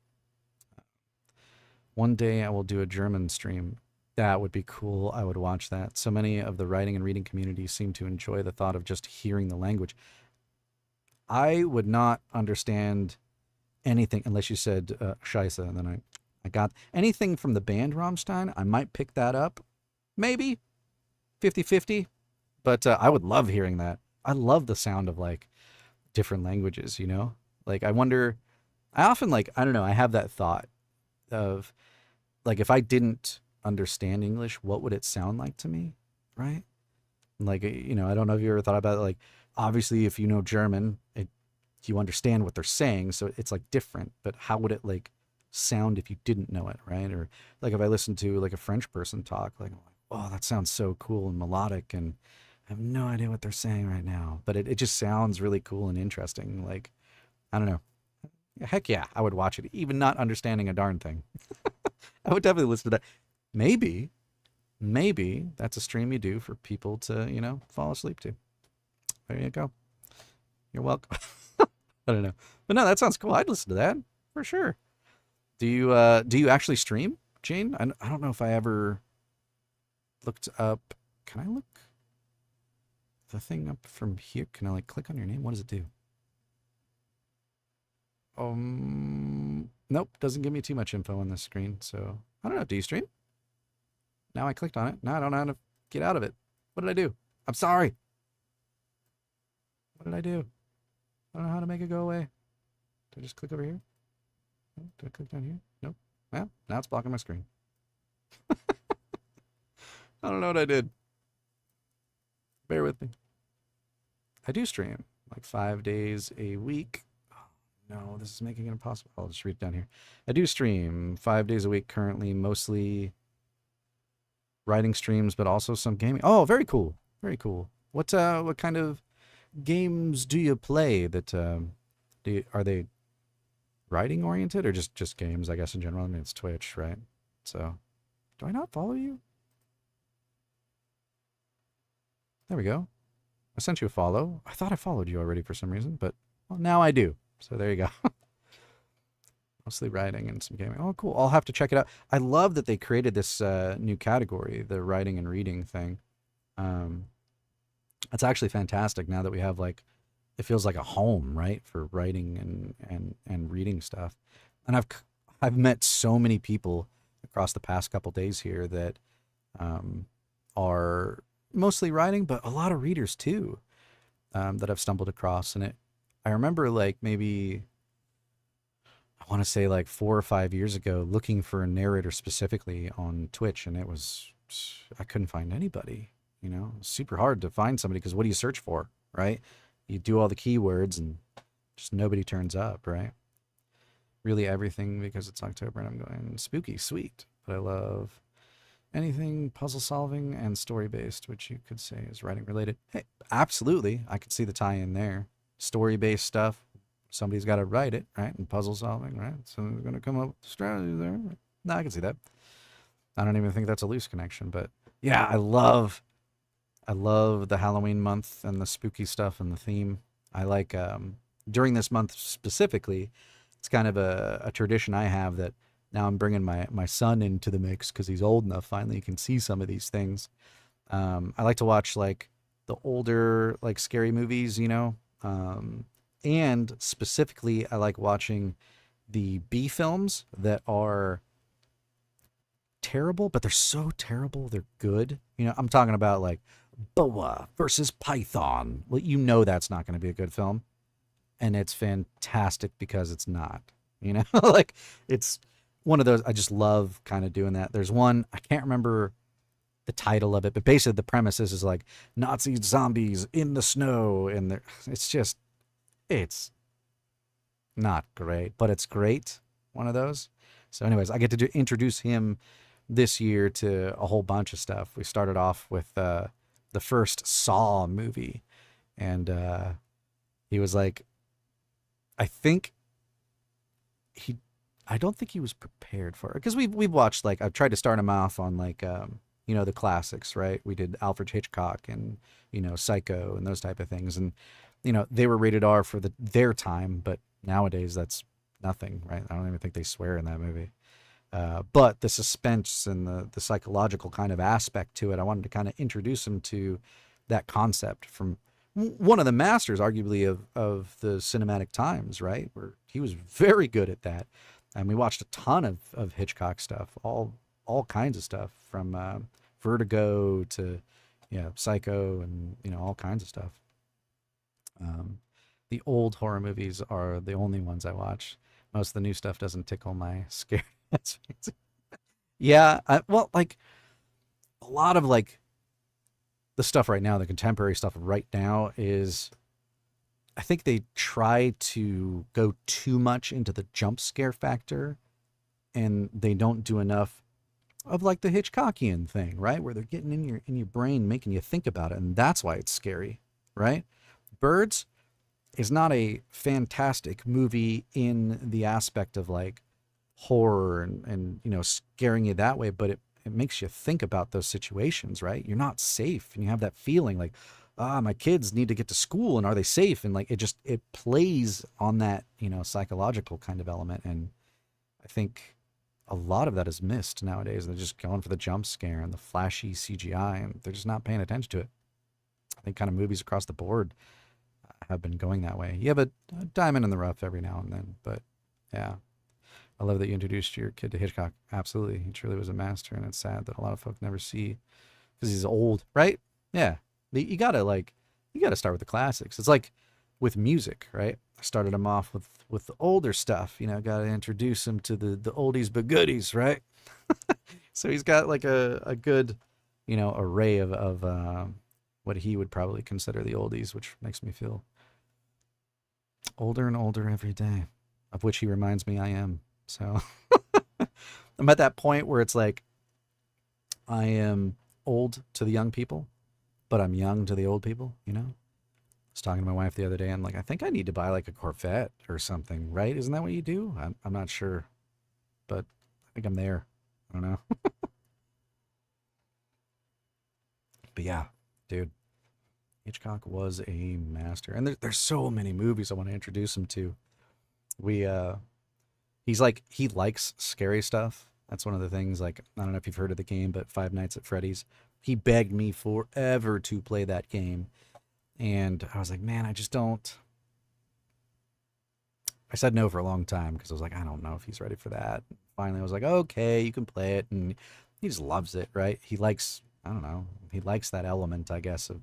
one day I will do a German stream. That would be cool. I would watch that. So many of the writing and reading communities seem to enjoy the thought of just hearing the language. I would not understand anything unless you said Scheisse, and then I got anything from the band Rammstein. I might pick that up, maybe 50-50, but I would love hearing that. I love the sound of like different languages, you know? Like I wonder, I often like, I don't know, I have that thought of like if I didn't understand English, what would it sound like to me, right? Like, you know, I don't know if you ever thought about it. Like, obviously, if you know German, you understand what they're saying, so it's like different. But how would it like sound if you didn't know it, right? Or like if I listened to like a French person talk, like, oh, that sounds so cool and melodic, and I have no idea what they're saying right now, but it just sounds really cool and interesting. Like, I don't know. Heck yeah, I would watch it, even not understanding a darn thing. I would definitely listen to that. Maybe that's a stream you do for people to, you know, fall asleep to. There you go. You're welcome. I don't know. But no, that sounds cool. I'd listen to that for sure. Do you actually stream, Jane? I don't know if I ever looked up. Can I look the thing up from here? Can I like click on your name? What does it do? Nope, doesn't give me too much info on this screen. So I don't know. Do you stream? Now I clicked on it. Now I don't know how to get out of it. What did I do? I'm sorry. What did I do? I don't know how to make it go away. Did I just click over here? No, did I click down here? Nope. Well, now it's blocking my screen. I don't know what I did. Bear with me. I do stream like 5 days a week. Oh, no, this is making it impossible. I'll just read it down here. I do stream 5 days a week currently, mostly writing streams, but also some gaming. Oh, very cool. Very cool. What kind of games do you play that are they writing oriented or just games, I guess, in general? I mean, it's Twitch, right? So do I not follow you? There we go. I sent you a follow. I thought I followed you already for some reason, but well, now I do. So there you go. Mostly writing and some gaming. Oh, cool. I'll have to check it out. I love that they created this new category, the writing and reading thing. It's actually fantastic now that we have like, it feels like a home, right, for writing and reading stuff. And I've met so many people across the past couple days here that are mostly writing, but a lot of readers too, that I've stumbled across. And I remember like maybe, I want to say like 4 or 5 years ago, looking for a narrator specifically on Twitch, and I couldn't find anybody. You know, super hard to find somebody because what do you search for, right? You do all the keywords and just nobody turns up, right? Really everything because it's October and I'm going spooky, sweet. But I love anything puzzle solving and story based, which you could say is writing related. Hey, absolutely. I could see the tie in there. Story based stuff. Somebody's got to write it, right? And puzzle solving, right? So they're going to come up with strategy there. No, I can see that. I don't even think that's a loose connection, but yeah, I love the Halloween month and the spooky stuff and the theme. I like, during this month specifically, it's kind of a tradition I have that now I'm bringing my son into the mix because he's old enough, finally he can see some of these things. I like to watch like the older, like scary movies, you know, and specifically I like watching the B films that are terrible, but they're so terrible they're good. You know, I'm talking about like Boa versus Python. Well, you know that's not going to be a good film, and it's fantastic because it's not. You know, like it's one of those. I just love kind of doing that. There's one, I can't remember the title of it, but basically the premise is like Nazi zombies in the snow, and it's not great, but it's great. One of those. So, anyways, I get to introduce him this year to a whole bunch of stuff. We started off with the first Saw movie, and he was like, I don't think he was prepared for it because we've watched, like, I've tried to start him off on like you know, the classics, right? We did Alfred Hitchcock and, you know, Psycho and those type of things, and you know, they were rated R for their time, but nowadays that's nothing, right? I don't even think they swear in that movie. But the suspense and the psychological kind of aspect to it, I wanted to kind of introduce him to that concept from one of the masters, arguably, of the cinematic times, right? Where he was very good at that. And we watched a ton of Hitchcock stuff, all kinds of stuff from Vertigo to, Psycho, and all kinds of stuff. Um, the old horror movies are the only ones I watch. Most of the new stuff doesn't tickle my scare. Yeah, well, like a lot of like the stuff right now, the contemporary stuff right now is, I think they try to go too much into the jump scare factor, and they don't do enough of like the Hitchcockian thing, right? Where they're getting in your brain, making you think about it, and that's why it's scary, right? Birds is not a fantastic movie in the aspect of like horror and scaring you that way, but it makes you think about those situations, right? You're not safe, and you have that feeling like, my kids need to get to school, and are they safe? And like it plays on that psychological kind of element, and I think a lot of that is missed nowadays. They're just going for the jump scare and the flashy CGI, and they're just not paying attention to it. I think kind of movies across the board have been going that way. You have a diamond in the rough every now and then, but yeah. I love that you introduced your kid to Hitchcock. Absolutely. He truly was a master, and it's sad that a lot of folk never see because he's old, right? Yeah. You gotta start with the classics. It's like with music, right? I started him off with the older stuff, gotta introduce him to the oldies but goodies, right? So he's got like a good, array of what he would probably consider the oldies, which makes me feel older and older every day, of which he reminds me I am. So I'm at that point where it's like I am old to the young people, but I'm young to the old people, I was talking to my wife the other day, and like, I think I need to buy like a Corvette or something, right? Isn't that what you do? I'm not sure, but I think I'm there. I don't know. But yeah, dude, Hitchcock was a master. And there's so many movies I want to introduce him to. We he likes scary stuff. That's one of the things. Like, I don't know if you've heard of the game, but Five Nights at Freddy's. He begged me forever to play that game, and I was like, man, I just don't. I said no for a long time because I was like, I don't know if he's ready for that. Finally, I was like, okay, you can play it, and he just loves it, right? He likes, I don't know, he likes that element, I guess, of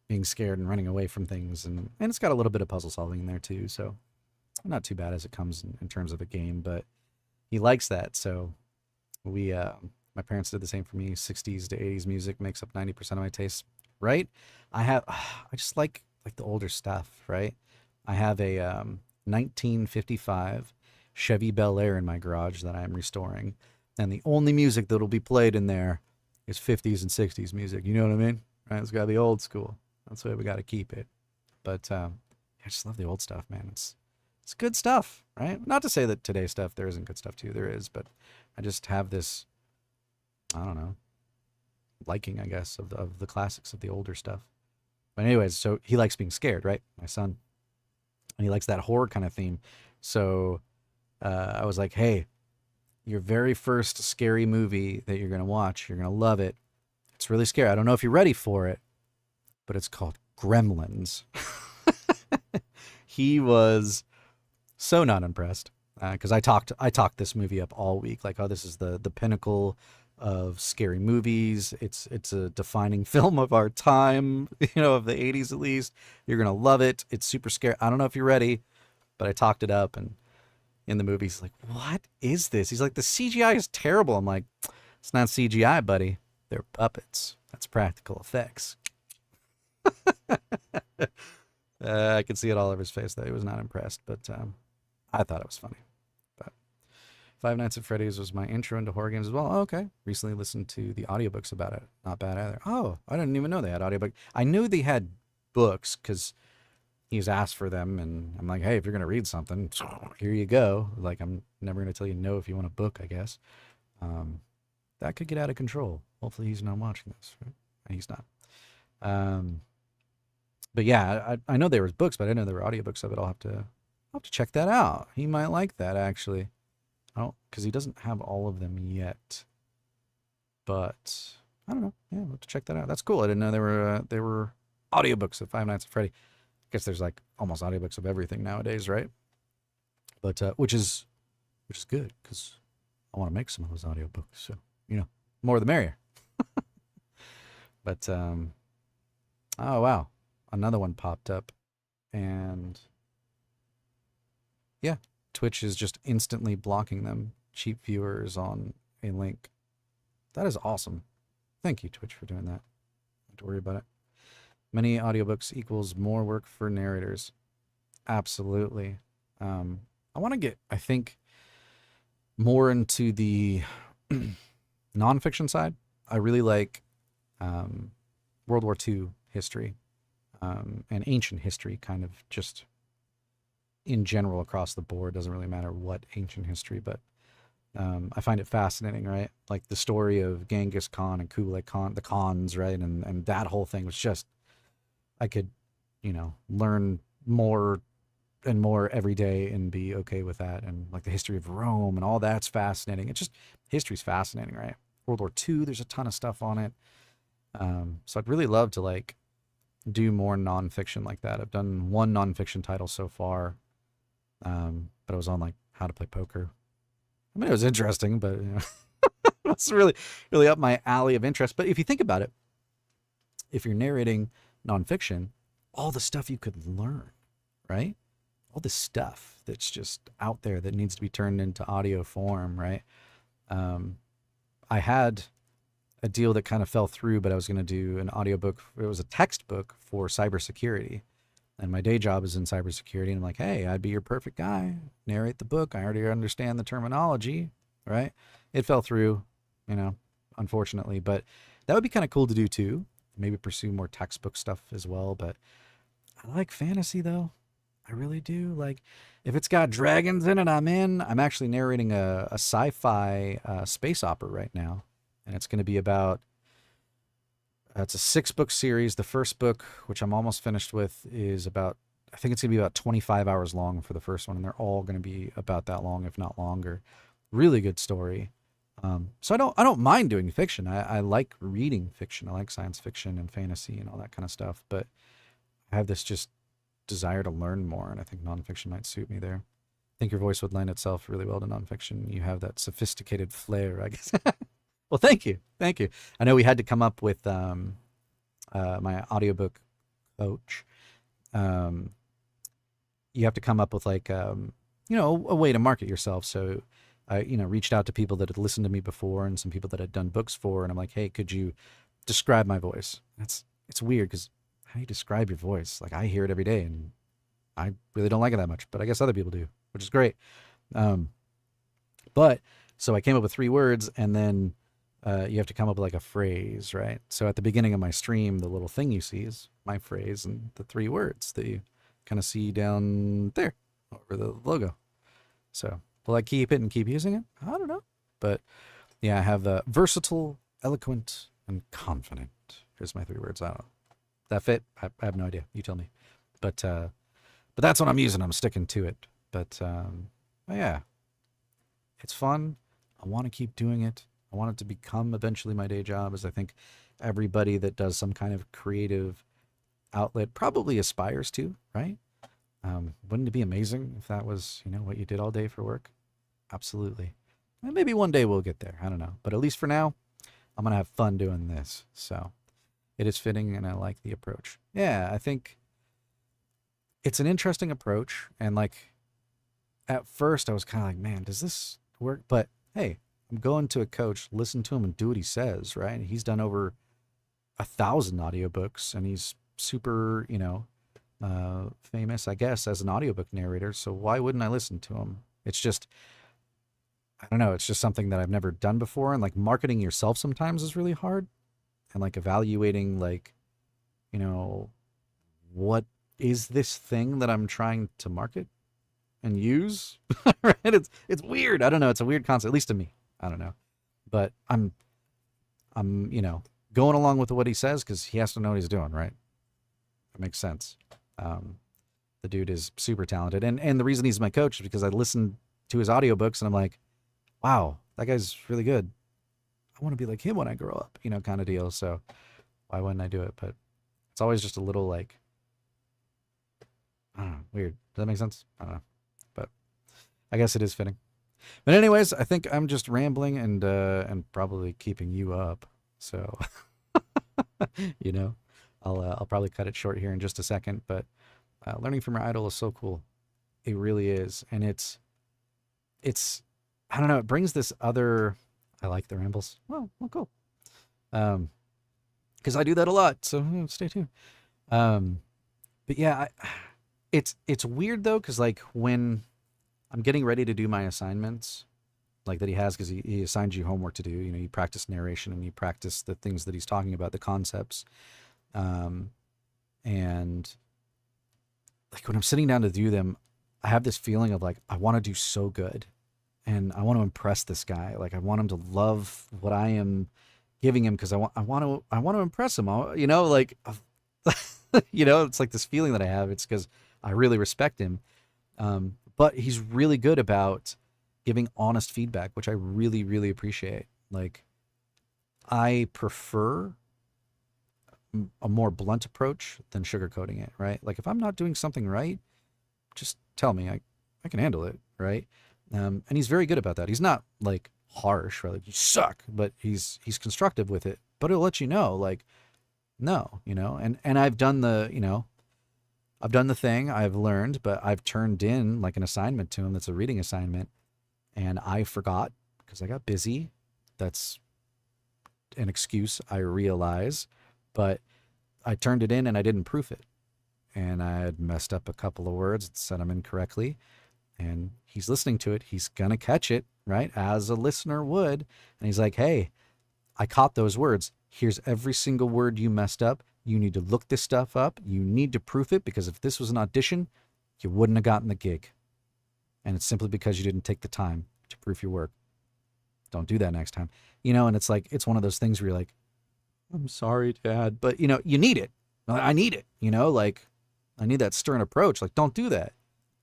being scared and running away from things, and it's got a little bit of puzzle solving in there too, so not too bad as it comes in terms of a game, but he likes that. So we, my parents did the same for me. 60s to 80s music makes up 90% of my taste, right? I just like the older stuff, right? I have a 1955 Chevy Bel Air in my garage that I'm restoring, and the only music that'll be played in there is 50s and 60s music. You know what I mean? Right? It's got to be old school. That's the way we got to keep it. But I just love the old stuff, man. It's good stuff, right? Not to say that today's stuff, there isn't good stuff too. There is, but I just have this, I don't know, liking, I guess, of the classics, of the older stuff. But anyways, so he likes being scared, right? My son. And he likes that horror kind of theme. So I was like, hey, your very first scary movie that you're going to watch, you're going to love it. It's really scary. I don't know if you're ready for it, but it's called Gremlins. He was so not impressed because I talked this movie up all week, like, oh, this is the pinnacle of scary movies. It's a defining film of our time, of the 80s at least. You're gonna love it. It's super scary. I don't know if you're ready, but I talked it up, and in the movie, he's like, what is this? He's like, the CGI is terrible. I'm like, it's not CGI, buddy. They're puppets. That's practical effects. I could see it all over his face that he was not impressed, but I thought it was funny. But Five Nights at Freddy's was my intro into horror games as well. Oh, okay. Recently listened to the audiobooks about it. Not bad either. Oh, I didn't even know they had audiobook. I knew they had books because he's asked for them, and I'm like, hey, if you're going to read something, here you go. Like, I'm never going to tell you no if you want a book, I guess. That could get out of control. Hopefully he's not watching this, right? He's not. But yeah, I know there was books, but I didn't know there were audiobooks of it. I'll have to check that out. He might like that, actually. Oh, because he doesn't have all of them yet. But I don't know. Yeah, we'll have to check that out. That's cool. I didn't know there were audiobooks of Five Nights at Freddy. I guess there's like almost audiobooks of everything nowadays, right? But which is good, because I want to make some of those audiobooks. So, more the merrier. But oh wow, another one popped up, and yeah, Twitch is just instantly blocking them. Cheap viewers on a link. That is awesome. Thank you, Twitch, for doing that. Don't have to worry about it. Many audiobooks equals more work for narrators. Absolutely. I want to get, I think, more into the nonfiction side. I really like World War II history and ancient history, kind of just in general across the board. Doesn't really matter what ancient history, but I find it fascinating, right? Like the story of Genghis Khan and Kublai Khan, the Khans, right? And that whole thing was just, I could, learn more and more every day and be okay with that. And like the history of Rome and all that's fascinating. It's just, history's fascinating, right? World War II, there's a ton of stuff on it. So I'd really love to like do more nonfiction like that. I've done one nonfiction title so far, but it was on like how to play poker. I mean, it was interesting, but it's really, really up my alley of interest. But if you think about it, if you're narrating nonfiction, all the stuff you could learn, right? All the stuff that's just out there that needs to be turned into audio form, right? I had a deal that kind of fell through, but I was going to do an audiobook. It was a textbook for cybersecurity. And my day job is in cybersecurity. And I'm like, hey, I'd be your perfect guy. Narrate the book. I already understand the terminology, right? It fell through, unfortunately. But that would be kind of cool to do too. Maybe pursue more textbook stuff as well. But I like fantasy though. I really do. Like, if it's got dragons in it, I'm in. I'm actually narrating a sci-fi space opera right now. And it's going to be about, it's a 6-book series. The first book, which I'm almost finished with, is about, I think it's going to be about 25 hours long for the first one. And they're all going to be about that long, if not longer. Really good story. So I don't mind doing fiction. I like reading fiction. I like science fiction and fantasy and all that kind of stuff. But I have this just desire to learn more. And I think nonfiction might suit me there. I think your voice would lend itself really well to nonfiction. You have that sophisticated flair, I guess. Well, thank you. Thank you. I know we had to come up with my audiobook coach. You have to come up with like, a way to market yourself. So I, reached out to people that had listened to me before and some people that had done books for. And I'm like, hey, could you describe my voice? It's weird because how do you describe your voice? Like I hear it every day and I really don't like it that much, but I guess other people do, which is great. But so I came up with 3 words and then you have to come up with like a phrase, right? So at the beginning of my stream, the little thing you see is my phrase and the 3 words that you kind of see down there over the logo. So will I keep it and keep using it? I don't know. But yeah, I have the versatile, eloquent, and confident. Here's my 3 words. I don't know. That fit? I have no idea. You tell me. But that's what I'm using. I'm sticking to it. But yeah, it's fun. I want to keep doing it. I want it to become eventually my day job, as I think everybody that does some kind of creative outlet probably aspires to, right? Wouldn't it be amazing if that was, what you did all day for work? Absolutely. And maybe one day we'll get there. I don't know. But at least for now, I'm going to have fun doing this. So it is fitting and I like the approach. Yeah, I think it's an interesting approach. And like at first I was kind of like, man, does this work? But hey, I'm going to a coach, listen to him and do what he says, right? He's done over 1,000 audiobooks and he's super, famous, I guess, as an audiobook narrator. So why wouldn't I listen to him? It's just, I don't know. It's just something that I've never done before. And like marketing yourself sometimes is really hard. And like evaluating like, what is this thing that I'm trying to market and use? Right? It's weird. I don't know. It's a weird concept, at least to me. I don't know. But I'm going along with what he says because he has to know what he's doing, right? That makes sense. The The dude is super talented. And the reason he's my coach is because I listened to his audiobooks and I'm like, wow, that guy's really good. I want to be like him when I grow up, kind of deal. So why wouldn't I do it? But it's always just a little like, I don't know, weird. Does that make sense? I don't know. But I guess it is fitting. But anyways, I think I'm just rambling and probably keeping you up. So, I'll probably cut it short here in just a second. But learning from your idol is so cool. It really is. And it's, I don't know, it brings this other, I like the rambles. Well, cool. Because I do that a lot. So stay tuned. But yeah, it's weird though. Cause like when I'm getting ready to do my assignments like that he has, cause he assigns you homework to do, you practice narration and you practice the things that he's talking about, the concepts. And like when I'm sitting down to do them, I have this feeling of like, I want to do so good and I want to impress this guy. Like I want him to love what I am giving him. Cause I want to impress him, like, it's like this feeling that I have. It's cause I really respect him. But he's really good about giving honest feedback, which I really, really appreciate. Like I prefer a more blunt approach than sugarcoating it, right? Like if I'm not doing something right, just tell me. I can handle it, right? And he's very good about that. He's not like harsh, right? Like you suck, but he's constructive with it. But he'll let you know, like, no, and I've done the thing I've learned, but I've turned in like an assignment to him that's a reading assignment, and I forgot because I got busy. That's an excuse, I realize, but I turned it in and I didn't proof it. And I had messed up a couple of words, said them incorrectly, and he's listening to it. He's going to catch it, right? As a listener would. And he's like, hey, I caught those words. Here's every single word you messed up. You need to look this stuff up. You need to proof it because if this was an audition, you wouldn't have gotten the gig. And it's simply because you didn't take the time to proof your work. Don't do that next time. And it's like, it's one of those things where you're like, I'm sorry, Dad, but you need it. I need it, like I need that stern approach. Like, don't do that.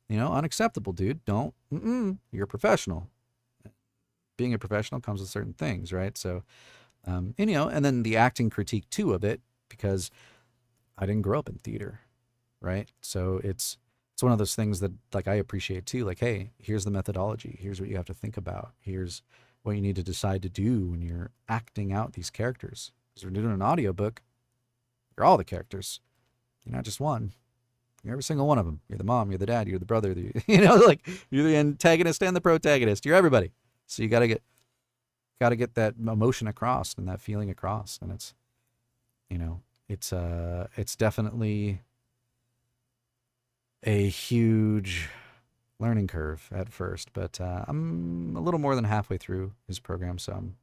Unacceptable, dude. Don't, you're a professional. Being a professional comes with certain things, right? So, and then the acting critique too of it, because I didn't grow up in theater, right? So it's one of those things that like I appreciate too. Like, hey, here's the methodology. Here's what you have to think about. Here's what you need to decide to do when you're acting out these characters. Because we're doing an audiobook, you're all the characters. You're not just one. You're every single one of them. You're the mom, you're the dad, you're the brother, like you're the antagonist and the protagonist. You're everybody. So you gotta get that emotion across and that feeling across. And it's definitely a huge learning curve at first, but I'm a little more than halfway through his program, so I'm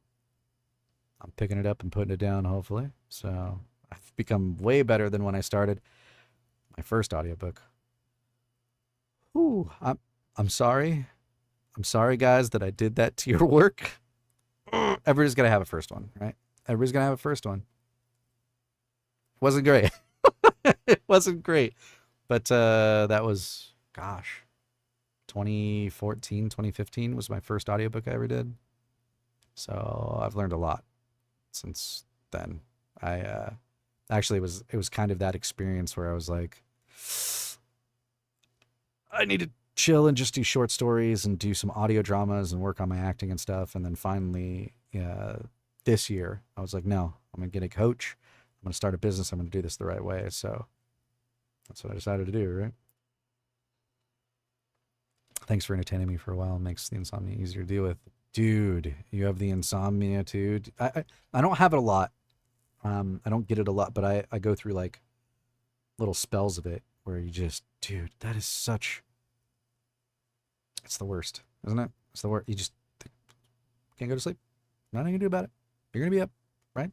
picking it up and putting it down, hopefully. So I've become way better than when I started my first audiobook. Ooh, I'm sorry. I'm sorry, guys, that I did that to your work. Everybody's got to have a first one, right? Everybody's going to have a first one. It wasn't great. It wasn't great. But that was, 2014, 2015 was my first audiobook I ever did. So I've learned a lot since then. Actually, it was kind of that experience where I was like, I need to chill and just do short stories and do some audio dramas and work on my acting and stuff. And then finally, this year, I was like, no, I'm going to get a coach. I'm going to start a business. I'm going to do this the right way. So that's what I decided to do, right? Thanks for entertaining me for a while. It makes the insomnia easier to deal with. Dude, you have the insomnia too. I don't have it a lot. I don't get it a lot, but I go through like little spells of it where you just, dude, that is such, it's the worst, isn't it? It's the worst. You just can't go to sleep. Nothing you can do about it. You're going to be up, right?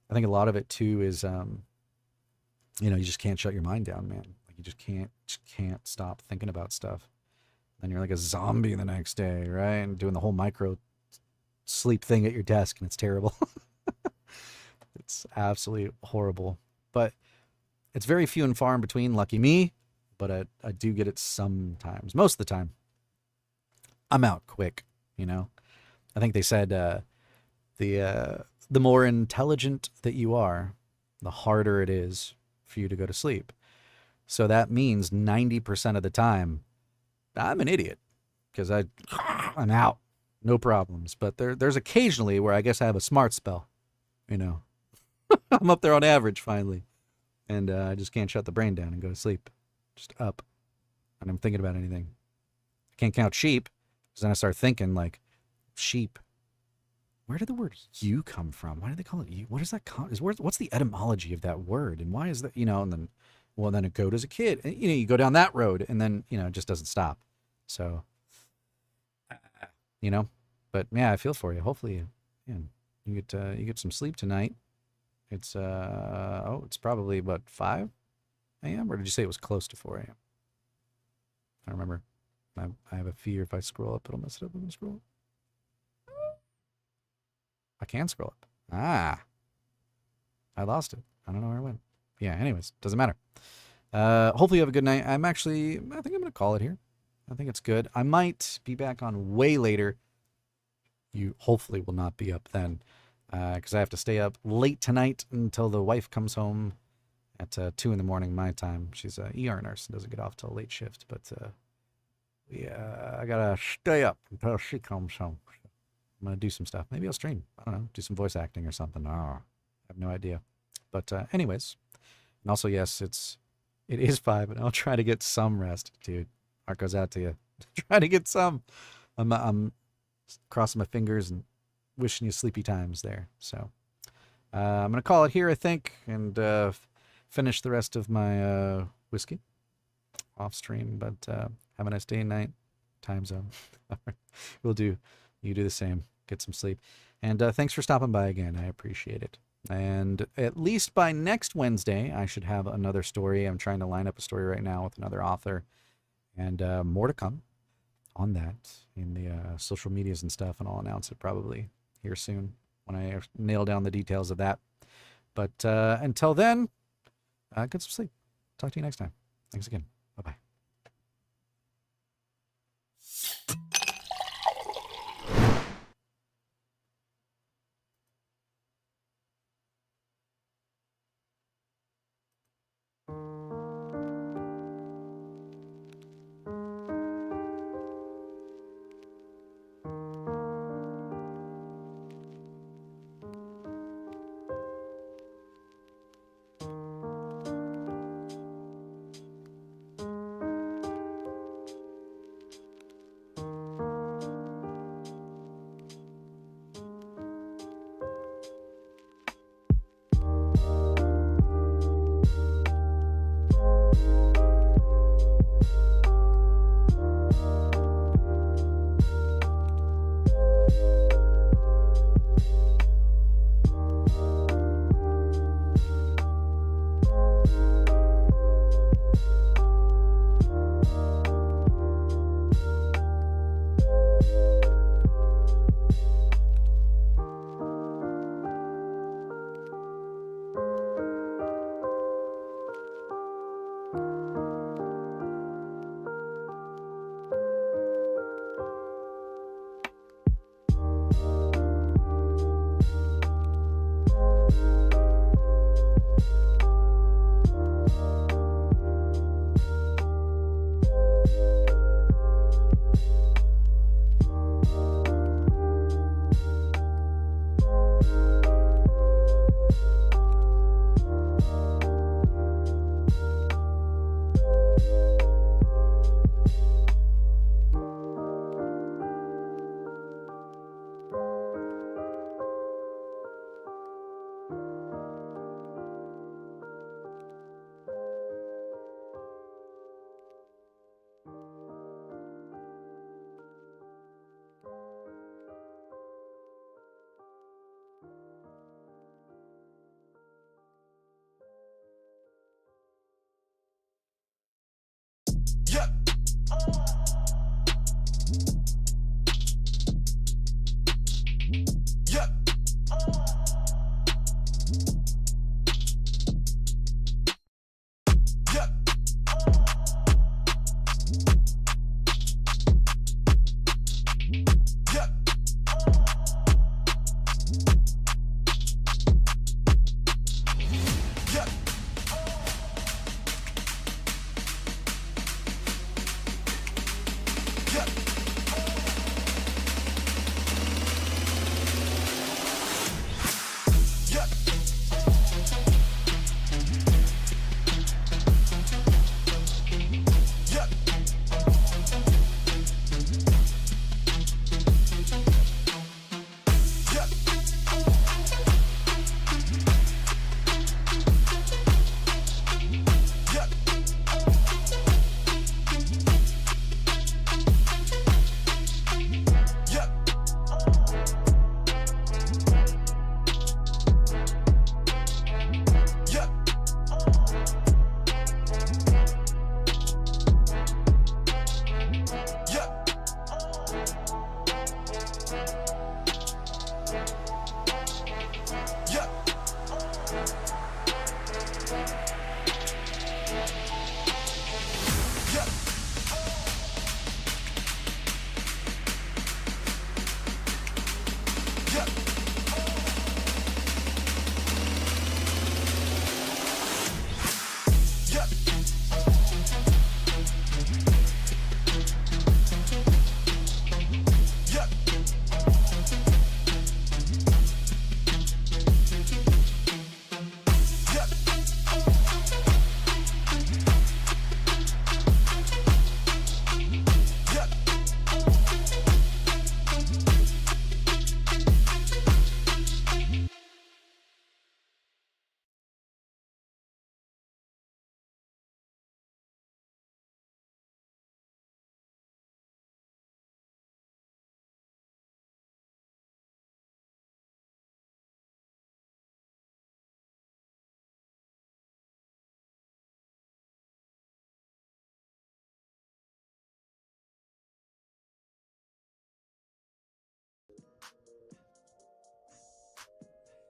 I think a lot of it too is, you just can't shut your mind down, man. Like you just can't stop thinking about stuff. And you're like a zombie the next day, right? And doing the whole micro sleep thing at your desk, and it's terrible. It's absolutely horrible. But it's very few and far in between. Lucky me, but I do get it sometimes. Most of the time, I'm out quick. You know, I think they said the more intelligent that you are, the harder it is for you to go to sleep. So that means 90% of the time, I'm an idiot because I'm out, no problems. But there's occasionally where I guess I have a smart spell. You know, I'm up there on average finally, and I just can't shut the brain down and go to sleep. Just up, and I'm thinking about anything. I can't count sheep because then I start thinking like, sheep. Where did the word "you" come from? Why do they call it "you"? What is that? What's the etymology of that word? And why is that? You know, and then, well, then a goat as a kid. And, you know, you go down that road, and then it just doesn't stop. So, you know, but yeah, I feel for you. Hopefully, you get some sleep tonight. It's it's probably what, 5 a.m. or did you say it was close to 4 a.m.? I remember. I have a fear if I scroll up, it'll mess it up. I'm gonna scroll up. I can scroll up. I lost it. I don't know where it went. Yeah, anyways, doesn't matter. Hopefully you have a good night. I think I'm going to call it here. I think it's good. I might be back on way later. You hopefully will not be up then, because I have to stay up late tonight until the wife comes home at 2 in the morning my time. She's an ER nurse and doesn't get off till late shift, but I got to stay up until she comes home. I'm going to do some stuff. Maybe I'll stream. I don't know. Do some voice acting or something. Oh, I have no idea. But anyways. And also, yes, it is 5, and I'll try to get some rest, dude. Heart goes out to you. Try to get some. I'm crossing my fingers and wishing you sleepy times there. So I'm going to call it here, I think, and finish the rest of my whiskey off stream. But have a nice day and night. Time zone. We'll do. You do the same. Get some sleep. And thanks for stopping by again. I appreciate it. And at least by next Wednesday, I should have another story. I'm trying to line up a story right now with another author. And more to come on that in the social medias and stuff. And I'll announce it probably here soon when I nail down the details of that. But until then, get some sleep. Talk to you next time. Thanks again. Bye-bye.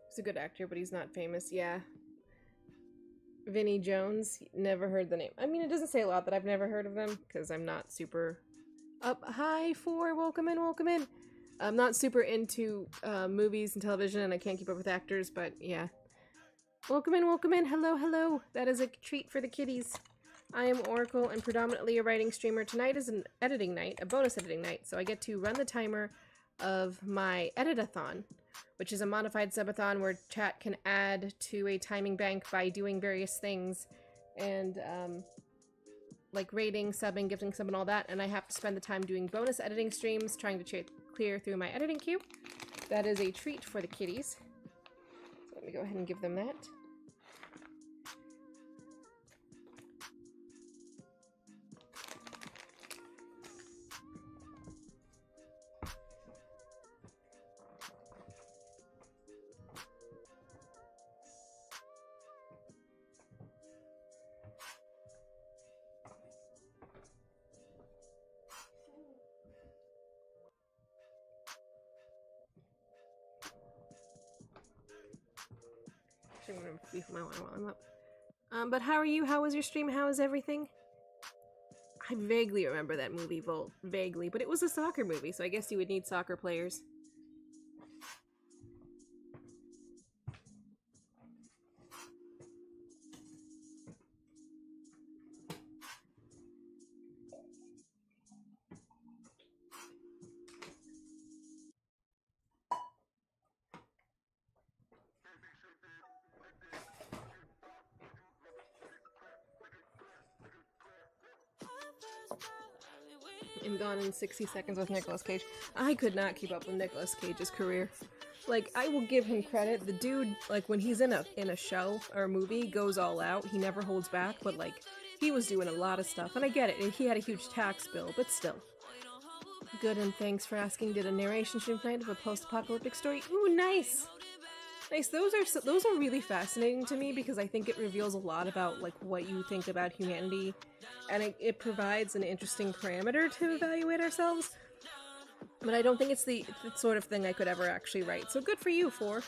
He's a good actor, but he's not famous. Yeah. Vinnie Jones, never heard the name. I mean, it doesn't say a lot that I've never heard of them, because I'm not super... Hi, welcome in, welcome in. I'm not super into movies and television, and I can't keep up with actors, but yeah. Welcome in, hello, hello. That is a treat for the kiddies. I am Oracle, and predominantly a writing streamer. Tonight is an editing night, a bonus editing night, so I get to run the timer of my edit-a-thon, which is a modified subathon where chat can add to a timing bank by doing various things, and like rating, subbing, gifting sub, and all that, and I have to spend the time doing bonus editing streams, trying to clear through my editing queue. That is a treat for the kiddies. So let me go ahead and give them that. I'm gonna beef my wine while I'm up. But how are you? How was your stream? How is everything? I vaguely remember that movie, Volt. Vaguely. But it was a soccer movie, so I guess you would need soccer players. I'm gone in 60 seconds with Nicolas Cage. I could not keep up with Nicolas Cage's career. Like, I will give him credit. The dude, like, when he's in a show or a movie, goes all out. He never holds back, but, like, he was doing a lot of stuff. And I get it. He had a huge tax bill, but still. Good, and thanks for asking. Did a narration stream tonight of a post-apocalyptic story? Ooh, nice! Nice. Those are really fascinating to me because I think it reveals a lot about like what you think about humanity, and it provides an interesting parameter to evaluate ourselves. But I don't think it's the sort of thing I could ever actually write. So good for you, for.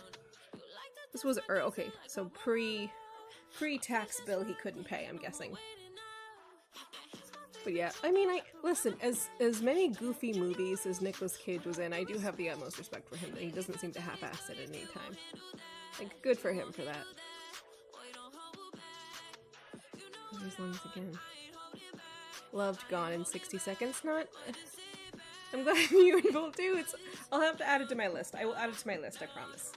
This was okay. So pre-tax bill he couldn't pay, I'm guessing. But yeah, I mean, listen, as many goofy movies as Nicolas Cage was in, I do have the utmost respect for him that he doesn't seem to half-ass it at any time. Like, good for him for that. These ones again. Loved Gone in 60 seconds. Not. I'm glad you and Bolt do. I'll have to add it to my list. I will add it to my list, I promise.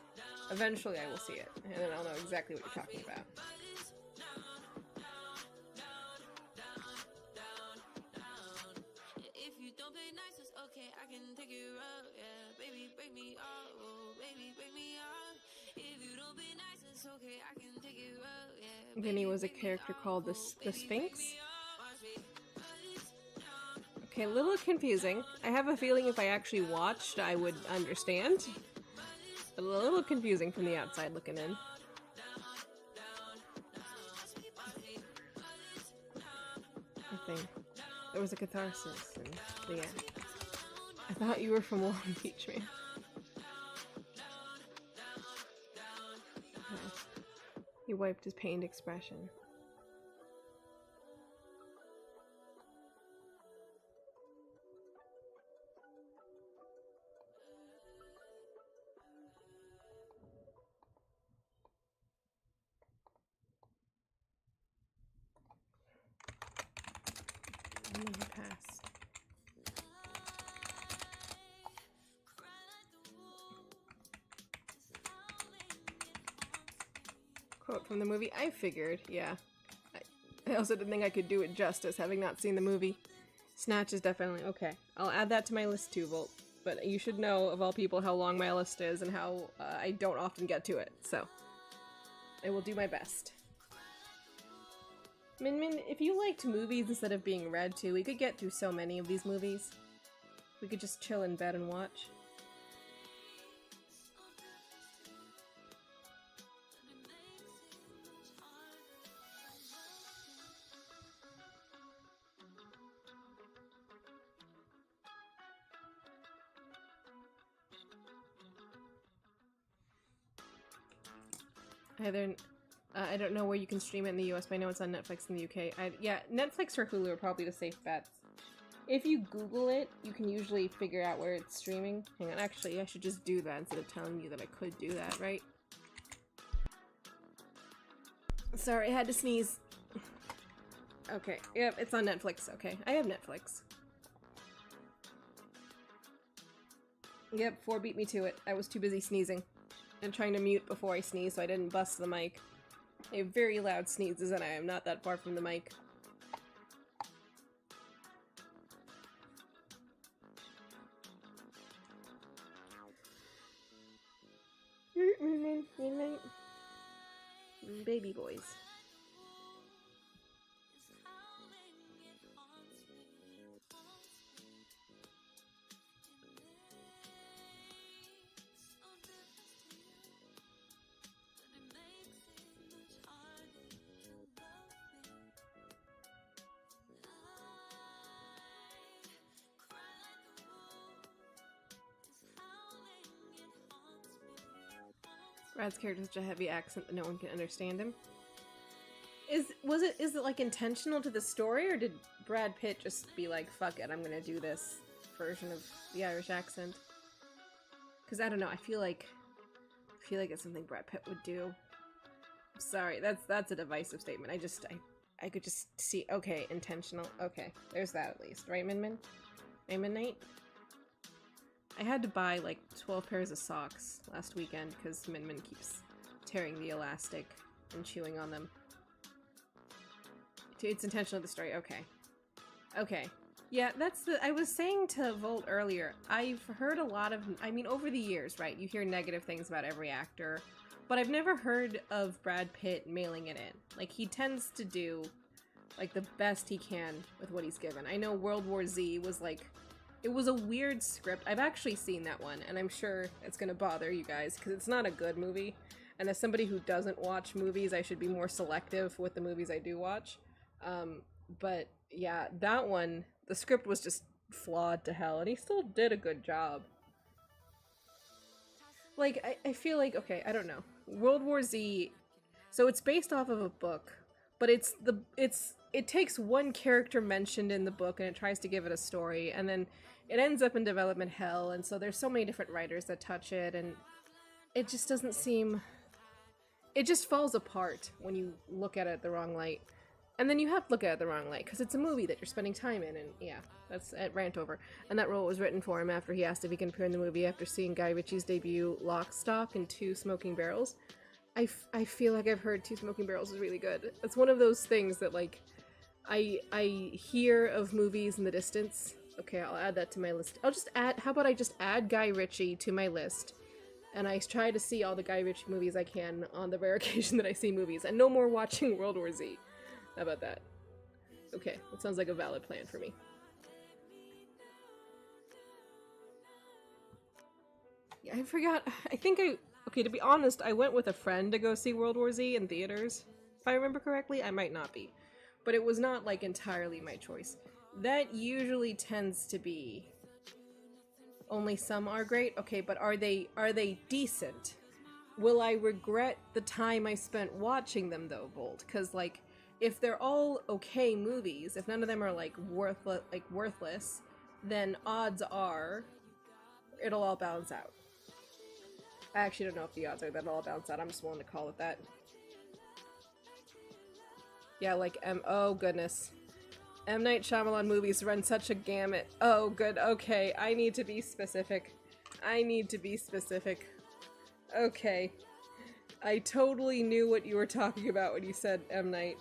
Eventually I will see it, and then I'll know exactly what you're talking about. Vinny was a character called the Sphinx. Okay, a little confusing. I have a feeling if I actually watched, I would understand. A little confusing from the outside looking in. I think there was a catharsis, and yeah. I thought you were from Long Beach, man. Okay. He wiped his pained expression. I'm gonna pass. Quote from the movie, I figured, yeah. I also didn't think I could do it justice, having not seen the movie. Snatch is definitely, okay. I'll add that to my list too, Volt. But you should know, of all people, how long my list is and how I don't often get to it, so. I will do my best. Min Min, if you liked movies instead of being read to, we could get through so many of these movies. We could just chill in bed and watch. I don't know where you can stream it in the US, but I know it's on Netflix in the UK. Yeah, Netflix or Hulu are probably the safe bets. If you Google it, you can usually figure out where it's streaming. Hang on, actually, I should just do that instead of telling you that I could do that, right? Sorry, I had to sneeze. Okay, yep, it's on Netflix. Okay, I have Netflix. Yep, 4 beat me to it. I was too busy sneezing and trying to mute before I sneezed so I didn't bust the mic. I have very loud sneezes and I am not that far from the mic. Baby boys. Brad's character has such a heavy accent that no one can understand him. Is it like intentional to the story, or did Brad Pitt just be like, fuck it, I'm gonna do this version of the Irish accent? Because I don't know, I feel like it's something Brad Pitt would do. Sorry, that's a divisive statement. I could just see, okay, intentional. Okay, there's that at least. Right, Min Min? Right, Midnight? I had to buy like 12 pairs of socks last weekend because Min Min keeps tearing the elastic and chewing on them. It's intentional to the story. Okay. Okay. Yeah, I was saying to Volt earlier, I've heard a lot of, I mean, over the years, right, you hear negative things about every actor, but I've never heard of Brad Pitt mailing it in. Like, he tends to do, like, the best he can with what he's given. I know World War Z was, like, it was a weird script. I've actually seen that one, and I'm sure it's gonna bother you guys, because it's not a good movie. And as somebody who doesn't watch movies, I should be more selective with the movies I do watch. But yeah, that one, the script was just flawed to hell, and he still did a good job. Like, I feel like, okay, I don't know. World War Z, so it's based off of a book, but it takes one character mentioned in the book and it tries to give it a story, and then it ends up in development hell, and so there's so many different writers that touch it, and it just doesn't seem... It just falls apart when you look at it the wrong light. And then you have to look at it the wrong light, because it's a movie that you're spending time in, and yeah, that's at rant over. And that role was written for him after he asked if he can appear in the movie after seeing Guy Ritchie's debut Lock, Stock, and Two Smoking Barrels. I feel like I've heard Two Smoking Barrels is really good. It's one of those things that, like, I hear of movies in the distance. Okay, I'll add that to my list. How about I just add Guy Ritchie to my list, and I try to see all the Guy Ritchie movies I can on the rare occasion that I see movies, and no more watching World War Z. How about that? Okay, that sounds like a valid plan for me. Yeah, I forgot. Okay, to be honest, I went with a friend to go see World War Z in theaters. If I remember correctly, I might not be. But it was not, like, entirely my choice. That usually tends to be only some are great. Okay, but are they decent? Will I regret the time I spent watching them though, Bolt? Because like, if they're all okay movies, if none of them are like worthless, then odds are it'll all balance out. I actually don't know if the odds are that it'll all balance out. I'm just willing to call it that. Yeah, like oh goodness. M. Night Shyamalan movies run such a gamut. Oh good, okay, I need to be specific. Okay. I totally knew what you were talking about when you said M. Night.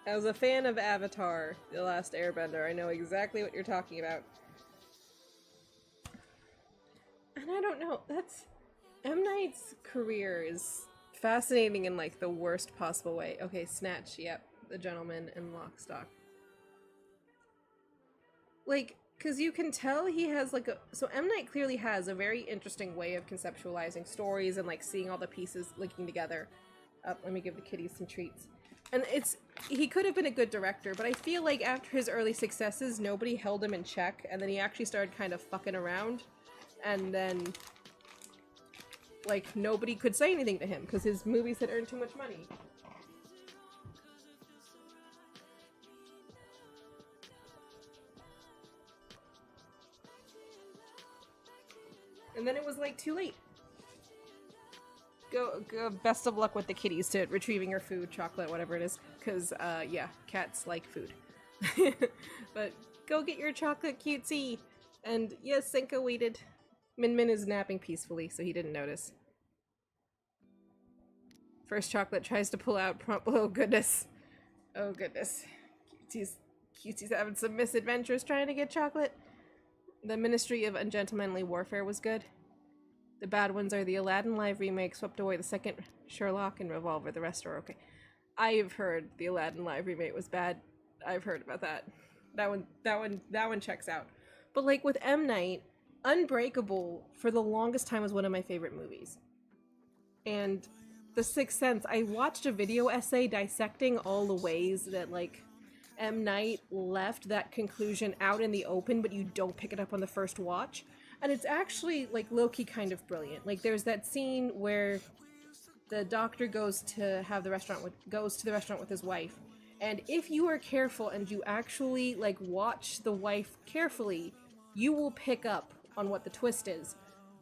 As a fan of Avatar, The Last Airbender, I know exactly what you're talking about. And I don't know, that's... M. Night's career is fascinating in, like, the worst possible way. Okay, Snatch, yep. The Gentleman and Lock, Stock. Like, because you can tell he has, like, a... So M. Night clearly has a very interesting way of conceptualizing stories and, like, seeing all the pieces linking together. Let me give the kitties some treats. And it's... He could have been a good director, but I feel like after his early successes, nobody held him in check, and then he actually started kind of fucking around. And then... like, nobody could say anything to him, because his movies had earned too much money. And then it was, like, too late. Go, best of luck with the kitties to retrieving your food, chocolate, whatever it is. Because, yeah, cats like food. But go get your chocolate, cutesy! And, yes, Senka waited. Min Min is napping peacefully, so he didn't notice. First chocolate tries to pull out prompt. Oh goodness. Oh goodness. Cutie's having some misadventures trying to get chocolate. The Ministry of Ungentlemanly Warfare was good. The bad ones are the Aladdin live remake, Swept Away, the second Sherlock, and Revolver. The rest are okay. I've heard the Aladdin live remake was bad. I've heard about that. That one checks out. But like with M. Night, Unbreakable for the longest time was one of my favorite movies. And The Sixth Sense, I watched a video essay dissecting all the ways that like M. Night left that conclusion out in the open, but you don't pick it up on the first watch. And it's actually like low-key kind of brilliant. Like there's that scene where the doctor goes to the restaurant with his wife. And if you are careful and you actually like watch the wife carefully, you will pick up on what the twist is.